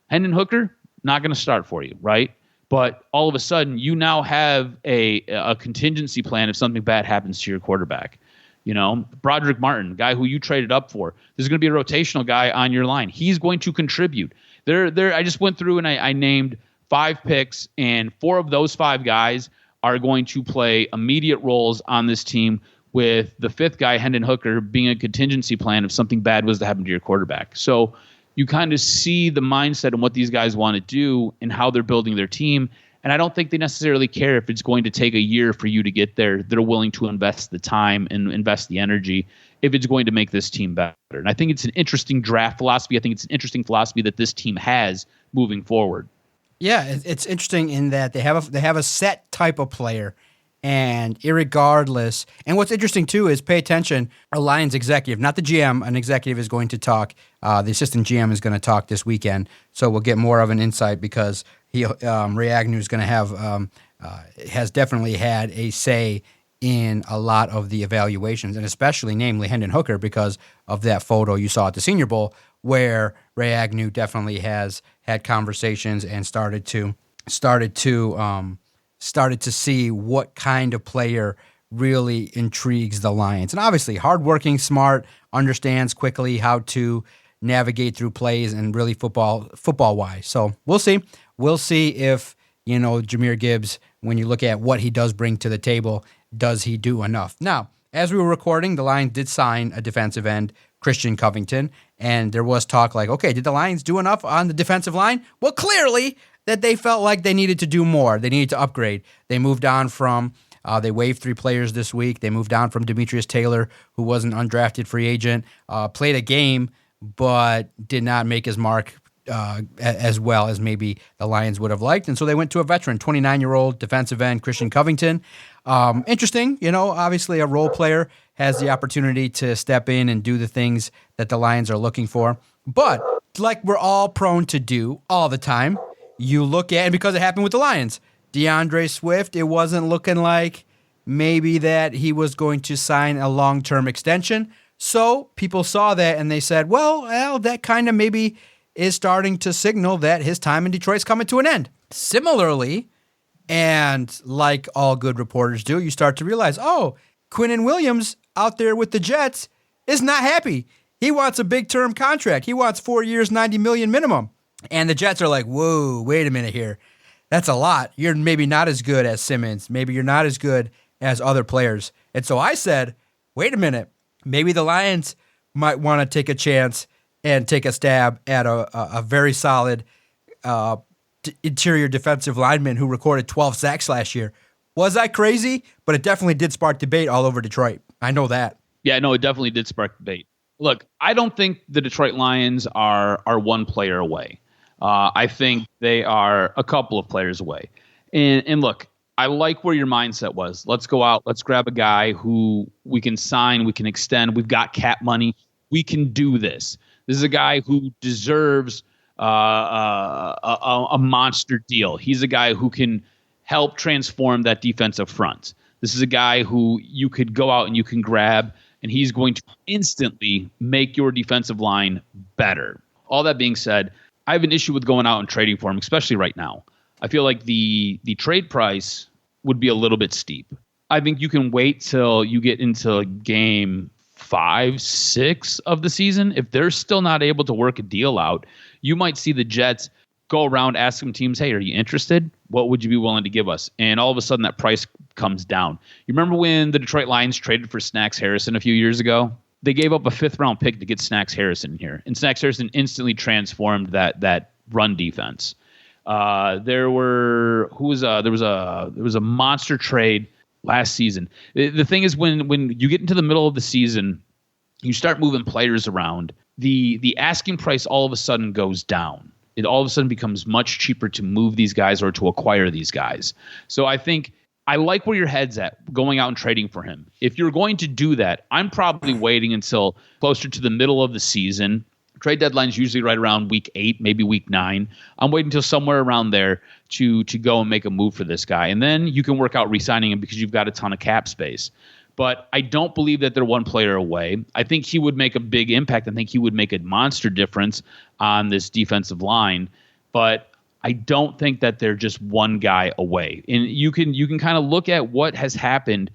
Hendon Hooker, not going to start for you, right? But all of a sudden, you now have a contingency plan if something bad happens to your quarterback. You know, Broderick Martin, guy who you traded up for. There's going to be a rotational guy on your line. He's going to contribute. I just went through and I named 5 picks, and 4 of those 5 guys are going to play immediate roles on this team, with the 5th guy, Hendon Hooker, being a contingency plan if something bad was to happen to your quarterback. So you kind of see the mindset and what these guys want to do and how they're building their team. And I don't think they necessarily care if it's going to take a year for you to get there. They're willing to invest the time and invest the energy if it's going to make this team better. And I think it's an interesting draft philosophy. I think it's an interesting philosophy that this team has moving forward. Yeah, it's interesting in that they have a set type of player, and irregardless. And what's interesting too is pay attention. A Lions executive, not the GM, an executive is going to talk. The assistant GM is going to talk this weekend, so we'll get more of an insight because Ray Agnew is going to have has definitely had a say in a lot of the evaluations, and especially, namely, Hendon Hooker, because of that photo you saw at the Senior Bowl, where Ray Agnew definitely has had conversations and started to see what kind of player really intrigues the Lions. And obviously, hardworking, smart, understands quickly how to navigate through plays and really football-wise. So we'll see. We'll see if, Jahmyr Gibbs, when you look at what he does bring to the table, does he do enough? Now, as we were recording, the Lions did sign a defensive end, Christian Covington, and there was talk like, okay, did the Lions do enough on the defensive line? Well, clearly that they felt like they needed to do more. They needed to upgrade. They moved on from, they waived 3 players this week. They moved on from Demetrius Taylor, who was an undrafted free agent, played a game, but did not make his mark as well as maybe the Lions would have liked. And so they went to a veteran, 29-year-old defensive end, Christian Covington. Interesting, obviously a role player has the opportunity to step in and do the things that the Lions are looking for. But like we're all prone to do all the time, you look at, and because it happened with the Lions, DeAndre Swift, it wasn't looking like maybe that he was going to sign a long-term extension. So people saw that and they said, well, that kind of maybe is starting to signal that his time in Detroit's coming to an end. Similarly, and like all good reporters do, you start to realize, Quinnen Williams out there with the Jets is not happy. He wants a big-term contract. He wants 4 years, $90 million minimum. And the Jets are like, whoa, wait a minute here. That's a lot. You're maybe not as good as Simmons. Maybe you're not as good as other players. And so I said, wait a minute. Maybe the Lions might want to take a chance and take a stab at a very solid interior defensive lineman who recorded 12 sacks last year. Was I crazy? But it definitely did spark debate all over Detroit. I know that. Yeah, no, it definitely did spark debate. Look, I don't think the Detroit Lions are one player away. I think they are a couple of players away. And look, I like where your mindset was. Let's go out. Let's grab a guy who we can sign. We can extend. We've got cap money. We can do this. This is a guy who deserves a monster deal. He's a guy who can help transform that defensive front. This is a guy who you could go out and you can grab, and he's going to instantly make your defensive line better. All that being said, I have an issue with going out and trading for him, especially right now. I feel like the trade price would be a little bit steep. I think you can wait till you get into game 5, 6 of the season. If they're still not able to work a deal out, you might see the Jets go around asking teams, hey, are you interested? What would you be willing to give us? And all of a sudden that price comes down. You remember when the Detroit Lions traded for Snacks Harrison a few years ago? They gave up a 5th-round pick to get Snacks Harrison here. And Snacks Harrison instantly transformed that run defense. There was a monster trade last season. The thing is, when you get into the middle of the season, you start moving players around. The asking price all of a sudden goes down. It all of a sudden becomes much cheaper to move these guys or to acquire these guys. So I think I like where your head's at, going out and trading for him. If you're going to do that, I'm probably waiting until closer to the middle of the season. Trade deadline's usually right around week 8, maybe week 9. I'm waiting until somewhere around there to go and make a move for this guy. And then you can work out re-signing him because you've got a ton of cap space. But I don't believe that they're one player away. I think he would make a big impact. I think he would make a monster difference on this defensive line. But I don't think that they're just one guy away. And you can kind of look at what has happened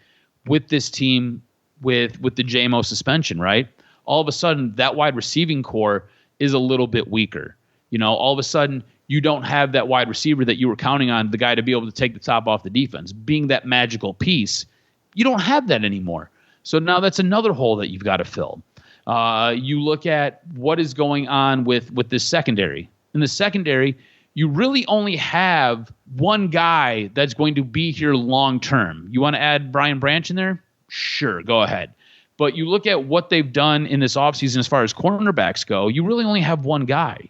with this team with the JMO suspension, right? All of a sudden, that wide receiving core is a little bit weaker. All of a sudden you don't have that wide receiver that you were counting on, the guy to be able to take the top off the defense, being that magical piece. You don't have that anymore. So now that's another hole that you've got to fill. You look at what is going on with this secondary. In the secondary, you really only have one guy that's going to be here long term. You want to add Brian Branch in there? Sure, go ahead. But you look at what they've done in this offseason as far as cornerbacks go, you really only have one guy.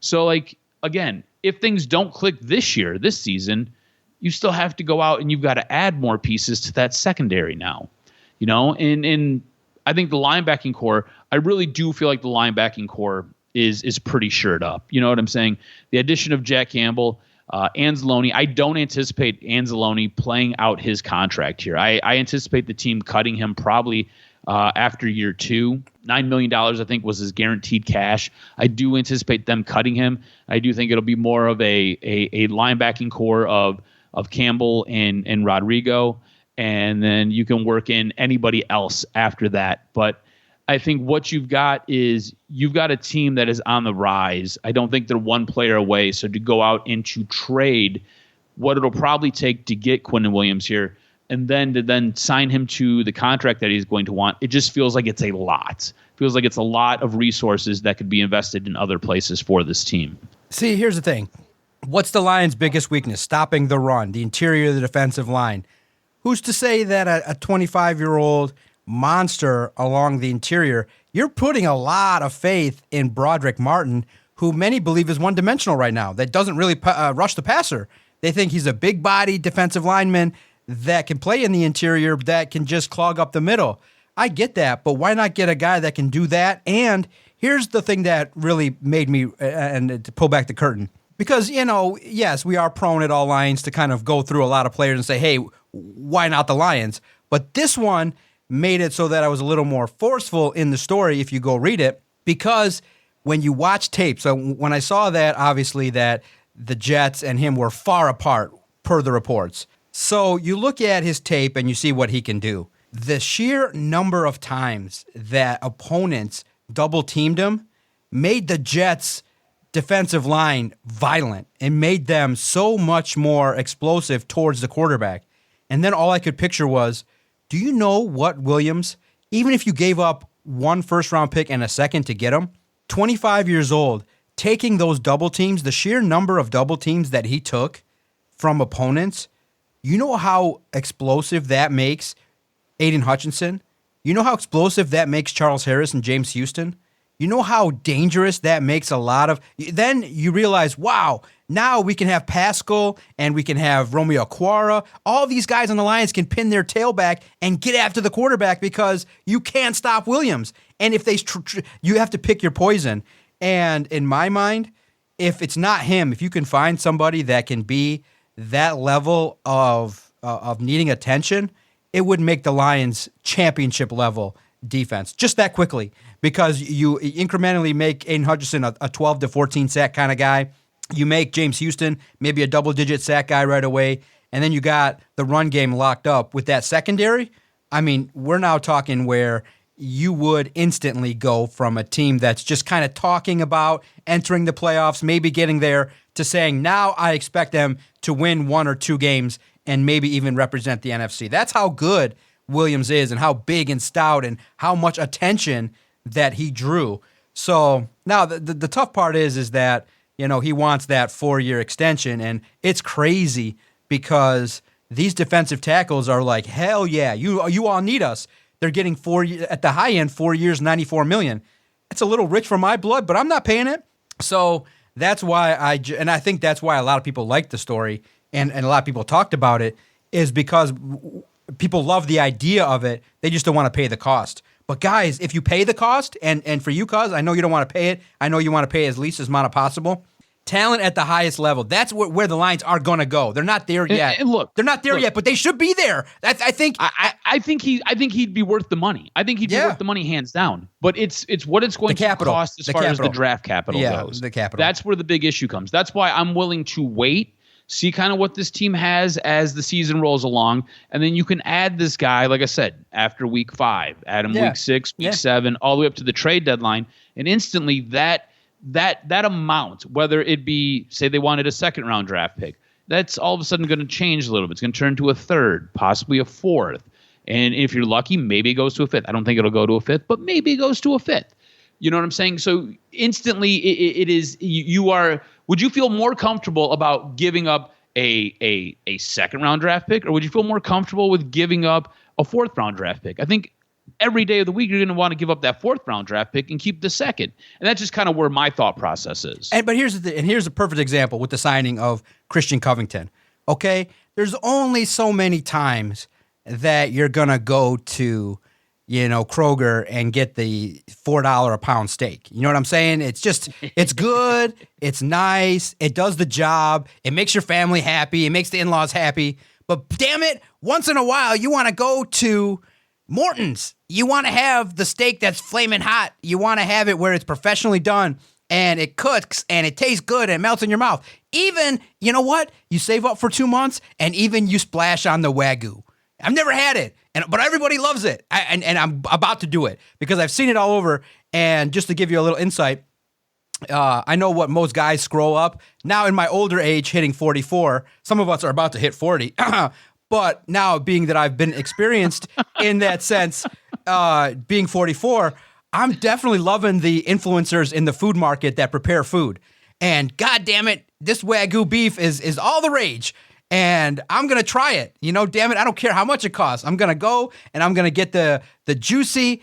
So, again, if things don't click this season, you still have to go out and you've got to add more pieces to that secondary now. And I think the linebacking core, I really do feel like the linebacking core is pretty shored up. You know what I'm saying? The addition of Jack Campbell, Anzalone, I don't anticipate Anzalone playing out his contract here. I anticipate the team cutting him probably after year 2. $9 million, I think, was his guaranteed cash. I do anticipate them cutting him. I do think it'll be more of a linebacking core of Campbell and Rodrigo, and then you can work in anybody else after that. But I think what you've got is you've got a team that is on the rise. I don't think they're one player away. So to go out and to trade what it'll probably take to get Quinnen Williams here and then to sign him to the contract that he's going to want, it just feels like it's a lot. It feels like it's a lot of resources that could be invested in other places for this team. See, here's the thing. What's the Lions' biggest weakness? Stopping the run, the interior of the defensive line. Who's to say that a 25-year-old monster along the interior, you're putting a lot of faith in Broderick Martin, who many believe is one-dimensional right now, that doesn't really rush the passer. They think he's a big-body defensive lineman that can play in the interior, that can just clog up the middle. I get that, but why not get a guy that can do that? And here's the thing that really made me, and to pull back the curtain, because, yes, we are prone at All Lions to kind of go through a lot of players and say, hey, why not the Lions? But this one made it so that I was a little more forceful in the story if you go read it, because when you watch tape, so when I saw that, obviously, that the Jets and him were far apart per the reports. So you look at his tape and you see what he can do. The sheer number of times that opponents double-teamed him made the Jets' defensive line violent and made them so much more explosive towards the quarterback. And then all I could picture was, do you know what Williams, even if you gave up one first-round pick and a second to get him, 25 years old, taking those double teams, the sheer number of double teams that he took from opponents, you know how explosive that makes Aiden Hutchinson? You know how explosive that makes Charles Harris and James Houston? You know how dangerous that makes a lot of... Then you realize, wow, now we can have Pascal and we can have Romeo Okwara. All these guys on the Lions can pin their tail back and get after the quarterback because you can't stop Williams. And if they... you have to pick your poison. And in my mind, if it's not him, if you can find somebody that can be that level of needing attention, it would make the Lions championship level defense just that quickly, because you incrementally make Aiden Hutchinson a 12 to 14 sack kind of guy. You make James Houston maybe a double-digit sack guy right away, and then you got the run game locked up with that secondary. I mean, we're now talking where you would instantly go from a team that's just kind of talking about entering the playoffs, maybe getting there, to saying, now I expect them to win 1 or 2 games and maybe even represent the NFC. That's how good Williams is and how big and stout and how much attention that he drew. So now the tough part is that, he wants that 4-year extension, and it's crazy because these defensive tackles are like, hell yeah, you all need us. They're getting at the high end, 4 years, $94 million. It's a little rich for my blood, but I'm not paying it. So that's why I think that's why a lot of people liked the story and a lot of people talked about it, is because people love the idea of it. They just don't want to pay the cost. But guys, if you pay the cost, and for you, cuz I know you don't want to pay it. I know you want to pay as least as amount as possible. Talent at the highest level. That's where the Lions are going to go. They're not there yet. And look, they're not there yet, but they should be there. I think he'd be worth the money. I think he'd be worth the money hands down. But it's what it's going to cost as far as the draft capital goes. The capital. That's where the big issue comes. That's why I'm willing to wait, see kind of what this team has as the season rolls along, and then you can add this guy, like I said, after week 5, add him week 6, week 7, all the way up to the trade deadline, and instantly that that amount, whether it be, say they wanted a second round draft pick, that's all of a sudden going to change a little bit. It's going to turn to a third, possibly a fourth. And if you're lucky, maybe it goes to a fifth. I don't think it'll go to a fifth, but maybe it goes to a fifth. You know what I'm saying? So instantly it is, you are, would you feel more comfortable about giving up a second round draft pick, or would you feel more comfortable with giving up a fourth round draft pick? I think every day of the week, you're going to want to give up that fourth round draft pick and keep the second. And that's just kind of where my thought process is. But here's a perfect example with the signing of Christian Covington. Okay. There's only so many times that you're going to go to, Kroger and get the $4 a pound steak. You know what I'm saying? It's just, it's good. It's nice. It does the job. It makes your family happy. It makes the in-laws happy. But damn it, once in a while, you want to go to Morton's. You want to have the steak that's flaming hot. You want to have it where it's professionally done and it cooks and it tastes good and it melts in your mouth. Even, you know what? You save up for 2 months and even you splash on the Wagyu. I've never had it, but everybody loves it. And I'm about to do it because I've seen it all over. And just to give you a little insight, I know what most guys scroll up. Now in my older age, hitting 44, some of us are about to hit 40. But now being that I've been experienced in that sense, being 44, I'm definitely loving the influencers in the food market that prepare food. And God damn it, this Wagyu beef is all the rage. And I'm going to try it. Damn it, I don't care how much it costs. I'm going to go and I'm going to get the juicy,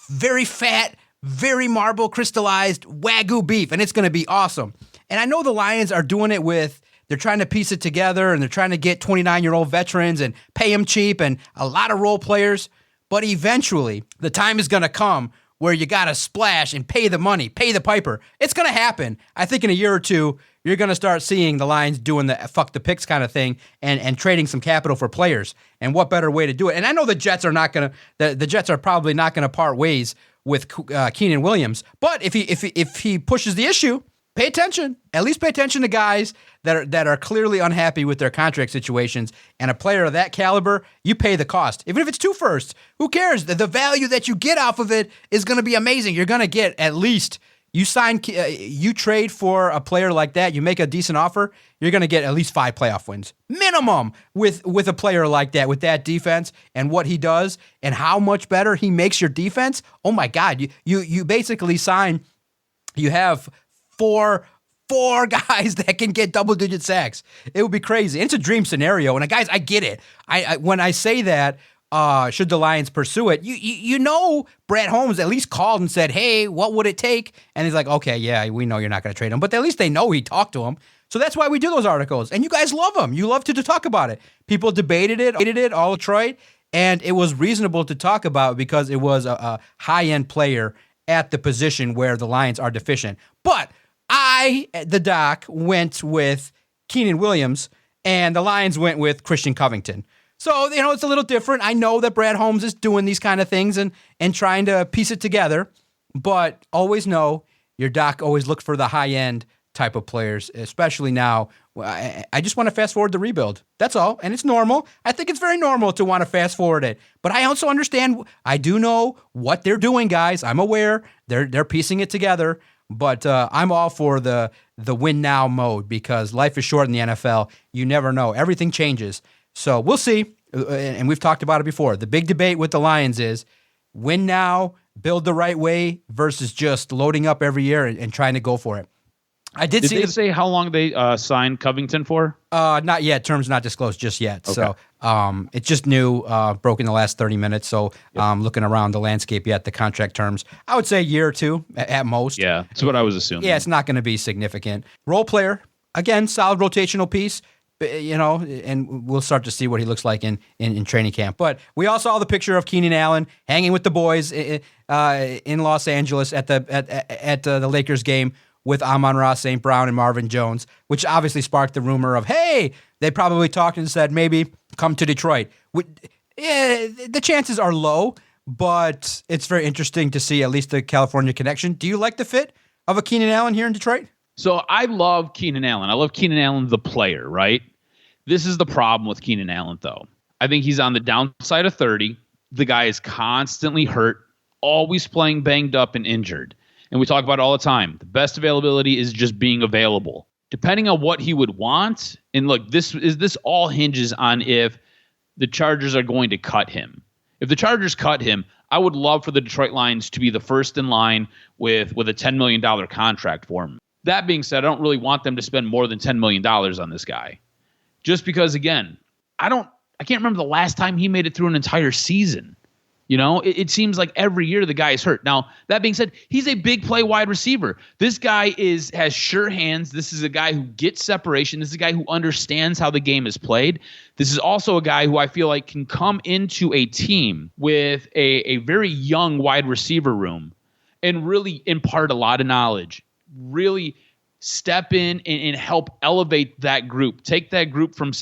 very fat, very marble crystallized Wagyu beef. And it's going to be awesome. And I know the Lions are doing it they're trying to piece it together and they're trying to get 29-year-old veterans and pay them cheap and a lot of role players. But eventually, the time is going to come where you got to splash and pay the money, pay the piper. It's going to happen. I think in a year or two, you're going to start seeing the Lions doing the fuck the picks kind of thing and trading some capital for players. And what better way to do it? And I know the Jets are not going to, the Jets are probably not going to part ways with Keenan Williams. But if he pushes the issue, pay attention. At least pay attention to guys that are clearly unhappy with their contract situations. And a player of that caliber, you pay the cost. Even if it's 2 firsts, who cares? The value that you get off of it is going to be amazing. You're going to get at least, you trade for a player like that, you make a decent offer, you're going to get at least 5 playoff wins. Minimum with a player like that, with that defense and what he does and how much better he makes your defense. Oh my God, you basically you have four guys that can get double-digit sacks. It would be crazy. And it's a dream scenario. And guys, I get it. I when I say that, should the Lions pursue it, Brad Holmes at least called and said, hey, what would it take? And he's like, okay, yeah, we know you're not going to trade him. But at least they know he talked to him. So that's why we do those articles. And you guys love them. You love to talk about it. People debated it all Detroit. And it was reasonable to talk about because it was a high-end player at the position where the Lions are deficient. But the Doc, went with Keenan Williams, and the Lions went with Christian Covington. So, it's a little different. I know that Brad Holmes is doing these kind of things and trying to piece it together, but always know your Doc always look for the high-end type of players, especially now. I just want to fast-forward the rebuild. That's all, and it's normal. I think it's very normal to want to fast-forward it, but I also understand. I do know what they're doing, guys. I'm aware. They're piecing it together. But I'm all for the win now mode because life is short in the NFL. You never know. Everything changes. So we'll see. And we've talked about it before. The big debate with the Lions is win now, build the right way versus just loading up every year and trying to go for it. Did they say how long they signed Covington for? Not yet. Terms not disclosed just yet. Okay. So it's just new, broke in the last 30 minutes. So looking around the landscape yet, the contract terms, I would say a year or 2 at most. Yeah, that's what I was assuming. Yeah, it's not going to be significant. Role player, again, solid rotational piece. And we'll start to see what he looks like in training camp. But we all saw the picture of Keenan Allen hanging with the boys in Los Angeles at the Lakers game with Amon-Ra St. Brown and Marvin Jones, which obviously sparked the rumor of, hey, they probably talked and said, maybe come to Detroit. The chances are low, but it's very interesting to see at least the California connection. Do you like the fit of a Keenan Allen here in Detroit? So I love Keenan Allen. I love Keenan Allen, the player, right? This is the problem with Keenan Allen, though. I think he's on the downside of 30. The guy is constantly hurt, always playing banged up and injured. and we talk about it all the time. The best availability is just being available. Depending on what he would want, and look, this all hinges on if the Chargers are going to cut him. If the Chargers cut him, I would love for the Detroit Lions to be the first in line with a $10 million contract for him. That being said, I don't really want them to spend more than $10 million on this guy. Just because, again, I can't remember the last time he made it through an entire season. You know, it seems like every year the guy is hurt. Now, that being said, he's a big play wide receiver. This guy has sure hands. This is a guy who gets separation. This is a guy who understands how the game is played. This is also a guy who I feel like can come into a team with a very young wide receiver room and really impart a lot of knowledge, really step in and help elevate that group. Take that group from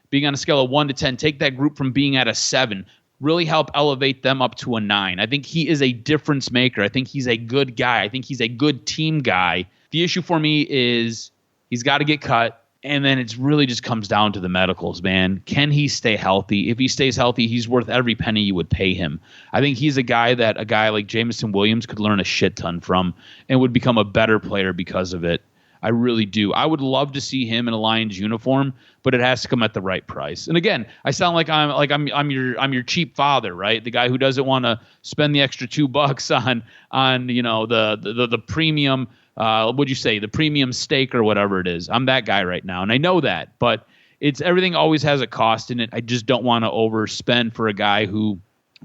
being on a scale of 1 to 10, take that group from being at a 7, really help elevate them up to a 9. I think he is a difference maker. I think he's a good guy. I think he's a good team guy. The issue for me is he's got to get cut, and then it really just comes down to the medicals, man. Can he stay healthy? If he stays healthy, he's worth every penny you would pay him. I think he's a guy that a guy like Jameson Williams could learn a shit ton from and would become a better player because of it. I really do. I would love to see him in a Lions uniform, but it has to come at the right price. And again, I sound like I'm your cheap father, right? The guy who doesn't want to spend the extra $2 on the premium. What'd you say? The premium steak or whatever it is. I'm that guy right now, and I know that. But it's everything always has a cost in it. I just don't want to overspend for a guy who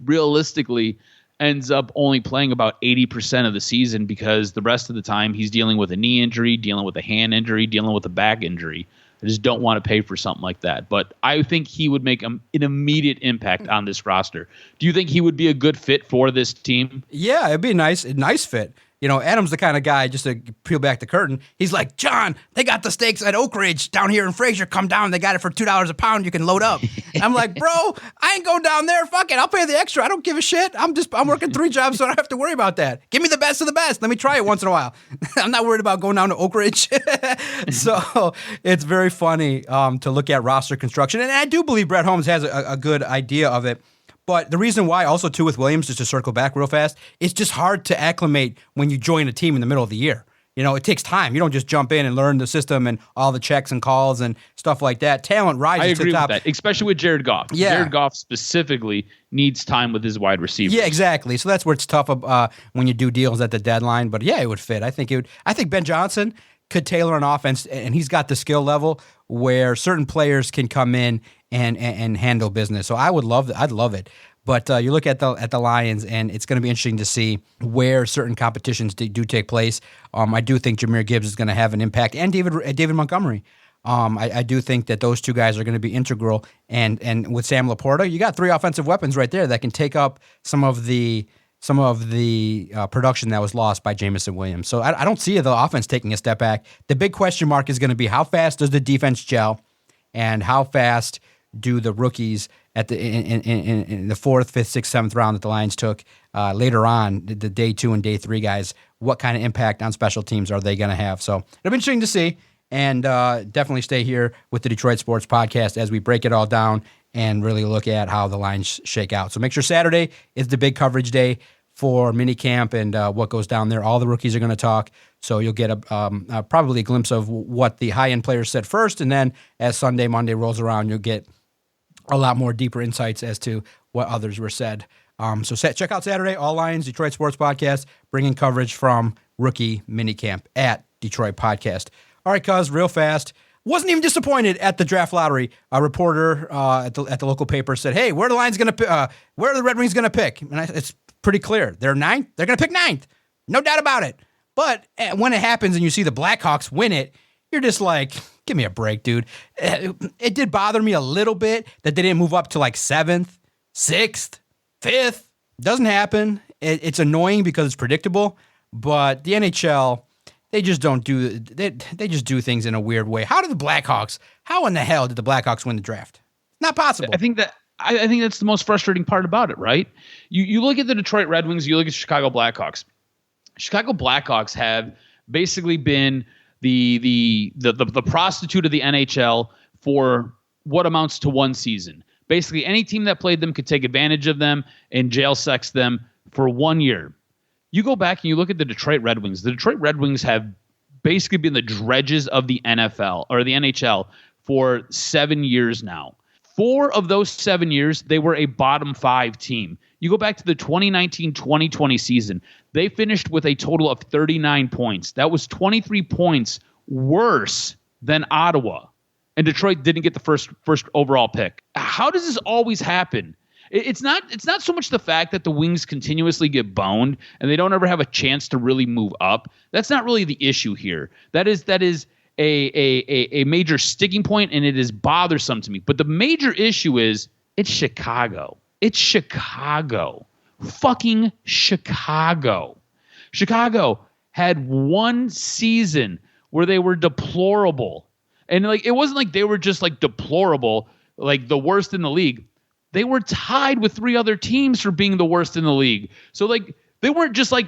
realistically ends up only playing about 80% of the season because the rest of the time he's dealing with a knee injury, dealing with a hand injury, dealing with a back injury. I just don't want to pay for something like that. But I think he would make an immediate impact on this roster. Do you think he would be a good fit for this team? Yeah, it'd be a nice fit. You know, Adam's the kind of guy, just to peel back the curtain, he's like, John, they got the steaks at Oak Ridge down here in Fraser. Come down. They got it for $2 a pound. You can load up. I'm like, bro, I ain't going down there. Fuck it. I'll pay the extra. I don't give a shit. I'm working 3 jobs, so I don't have to worry about that. Give me the best of the best. Let me try it once in a while. I'm not worried about going down to Oak Ridge. So it's very funny to look at roster construction. And I do believe Brett Holmes has a good idea of it. But the reason why, also, too, with Williams, just to circle back real fast, it's just hard to acclimate when you join a team in the middle of the year. You know, it takes time. You don't just jump in and learn the system and all the checks and calls and stuff like that. Talent rises to the top. I agree with that, especially with Jared Goff. Yeah. Jared Goff specifically needs time with his wide receivers. Yeah, exactly. So that's where it's tough when you do deals at the deadline. But, yeah, it would fit. I think Ben Johnson could tailor an offense, and he's got the skill level where certain players can come in and handle business. So I would love that. I'd love it. But you look at the Lions, and it's going to be interesting to see where certain competitions do take place. I do think Jahmyr Gibbs is going to have an impact, and David Montgomery. I do think that those two guys are going to be integral. And with Sam Laporta, you got 3 offensive weapons right there that can take up some of the production that was lost by Jameson Williams. So I don't see the offense taking a step back. The big question mark is going to be how fast does the defense gel, and how fast do the rookies in the 4th, 5th, 6th, 7th round that the Lions took later on, the day 2 and day 3 guys, what kind of impact on special teams are they going to have? So it'll be interesting to see, and definitely stay here with the Detroit Sports Podcast as we break it all down and really look at how the Lions shake out. So make sure Saturday is the big coverage day for minicamp and what goes down there. All the rookies are going to talk, so you'll get probably a glimpse of what the high-end players said first, and then as Sunday, Monday rolls around, you'll get a lot more deeper insights as to what others were said. So check out Saturday, All Lions, Detroit Sports Podcast, bringing coverage from rookie minicamp at Detroit Podcast. All right, cuz, real fast. Wasn't even disappointed at the draft lottery. A reporter at the local paper said, "Hey, where are the Lions going to? Where are the Red Wings going to pick?" And it's pretty clear. They're 9th. They're going to pick 9th. No doubt about it. But when it happens and you see the Blackhawks win it, you're just like, give me a break, dude. It did bother me a little bit that they didn't move up to like 7th, 6th, 5th. Doesn't happen. It's annoying because it's predictable. But the NHL, they just don't do. They just do things in a weird way. How in the hell did the Blackhawks win the draft? Not possible. I think that's the most frustrating part about it, right? You look at the Detroit Red Wings, you look at the Chicago Blackhawks. Chicago Blackhawks have basically been the prostitute of the NHL for what amounts to one season. Basically, any team that played them could take advantage of them and jail sex them for 1 year. You go back and you look at the Detroit Red Wings. The Detroit Red Wings have basically been the dredges of the NFL or the NHL for 7 years now. 4 of those 7 years, they were a bottom 5 team. You go back to the 2019-2020 season, they finished with a total of 39 points. That was 23 points worse than Ottawa. And Detroit didn't get the first overall pick. How does this always happen? It's not so much the fact that the Wings continuously get boned and they don't ever have a chance to really move up. That's not really the issue here. That is a major sticking point, and it is bothersome to me. But the major issue is it's Chicago. It's Chicago. Fucking Chicago. Chicago had one season where they were deplorable. And like it wasn't like they were just like deplorable, like the worst in the league. They were tied with 3 other teams for being the worst in the league. So like they weren't just like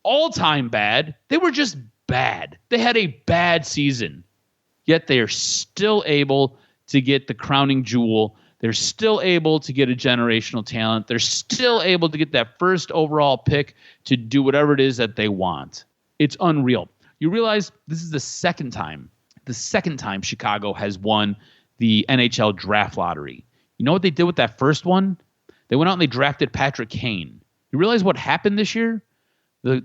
all-time bad. They were just bad. They had a bad season. Yet they are still able to get the crowning jewel. They're still able to get a generational talent. They're still able to get that first overall pick to do whatever it is that they want. It's unreal. You realize this is the second time Chicago has won the NHL draft lottery. You know what they did with that first one? They went out and they drafted Patrick Kane. You realize what happened this year? The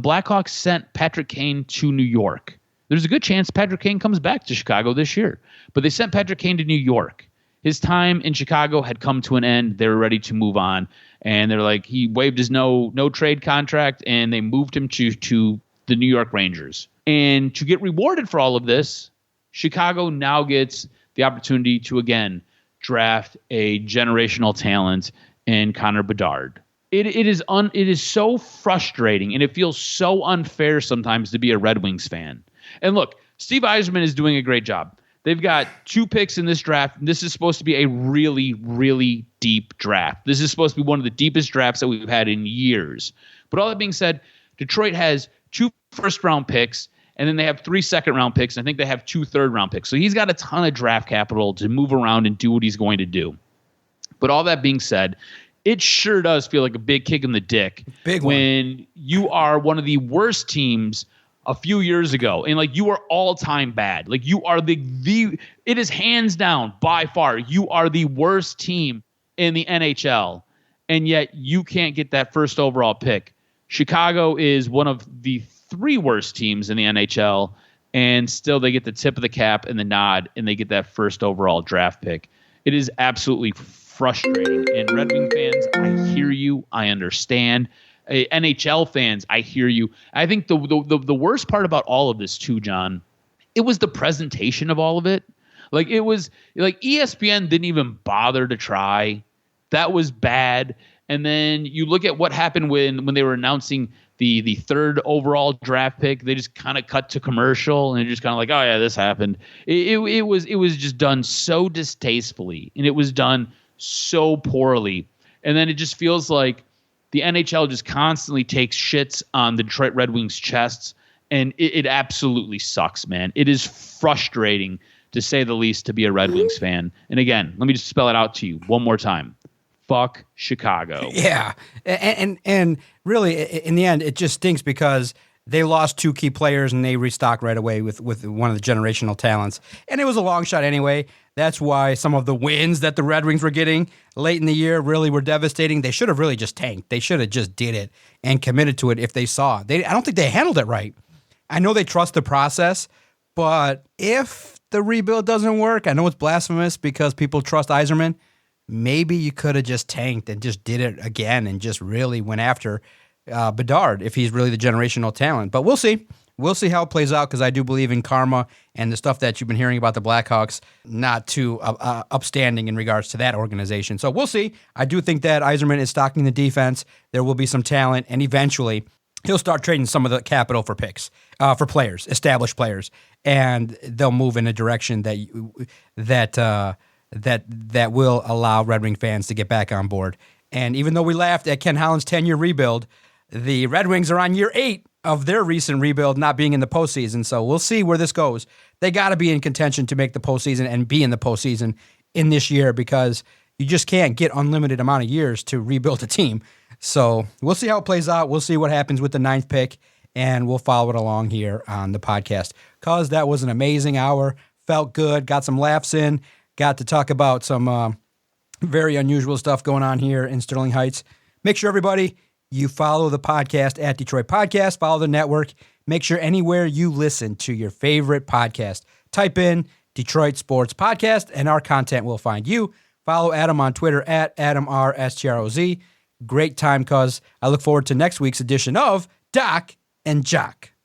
Blackhawks sent Patrick Kane to New York. There's a good chance Patrick Kane comes back to Chicago this year. But they sent Patrick Kane to New York. His time in Chicago had come to an end. They were ready to move on. And they're like, he waived his no trade contract, and they moved him to the New York Rangers. And to get rewarded for all of this, Chicago now gets the opportunity to, again, draft a generational talent in Connor Bedard. It is so frustrating, and it feels so unfair sometimes to be a Red Wings fan. And look, Steve Yzerman is doing a great job. They've got 2 picks in this draft. This is supposed to be a really, really deep draft. This is supposed to be one of the deepest drafts that we've had in years. But all that being said, Detroit has 2 first-round picks, and then they have 3 second-round picks, and I think they have 2 third-round picks. So he's got a ton of draft capital to move around and do what he's going to do. But all that being said, it sure does feel like a big kick in the dick when you are one of the worst teams a few years ago, and like you are all-time bad. Like you are it is hands down by far, you are the worst team in the NHL, and yet you can't get that first overall pick. Chicago is one of the 3 worst teams in the NHL, and still they get the tip of the cap and the nod, and they get that first overall draft pick. It is absolutely frustrating. And Red Wing fans, I hear you. I understand. NHL fans, I hear you. I think the worst part about all of this too, John, it was the presentation of all of it. Like it was like ESPN didn't even bother to try. That was bad. And then you look at what happened when they were announcing the 3rd overall draft pick. They just kind of cut to commercial and just kind of like, oh yeah, this happened. It was just done so distastefully, and it was done so poorly. And then it just feels like the NHL just constantly takes shits on the Detroit Red Wings' chests, and it absolutely sucks, man. It is frustrating, to say the least, to be a Red Wings fan. And again, let me just spell it out to you one more time. Fuck Chicago. Yeah. And really, in the end, it just stinks because they lost 2 key players and they restocked right away with one of the generational talents. And it was a long shot anyway. That's why some of the wins that the Red Wings were getting late in the year really were devastating. They should have really just tanked. They should have just did it and committed to it if they saw. I don't think they handled it right. I know they trust the process, but if the rebuild doesn't work, I know it's blasphemous because people trust Yzerman, maybe you could have just tanked and just did it again and just really went after Bedard if he's really the generational talent. But we'll see. We'll see how it plays out because I do believe in karma and the stuff that you've been hearing about the Blackhawks, not too upstanding in regards to that organization. So we'll see. I do think that Yzerman is stocking the defense. There will be some talent, and eventually he'll start trading some of the capital for picks, for players, established players, and they'll move in a direction that will allow Red Wing fans to get back on board. And even though we laughed at Ken Holland's 10-year rebuild, the Red Wings are on year 8 of their recent rebuild not being in the postseason. So we'll see where this goes. They got to be in contention to make the postseason and be in the postseason in this year because you just can't get unlimited amount of years to rebuild a team. So we'll see how it plays out. We'll see what happens with the 9th pick, and we'll follow it along here on the podcast. Because that was an amazing hour. Felt good. Got some laughs in. Got to talk about some very unusual stuff going on here in Sterling Heights. Make sure, everybody, you follow the podcast at Detroit Podcast. Follow the network. Make sure anywhere you listen to your favorite podcast, type in Detroit Sports Podcast, and our content will find you. Follow Adam on Twitter at AdamRSTROZ. Great time, cuz I look forward to next week's edition of Doc and Jock.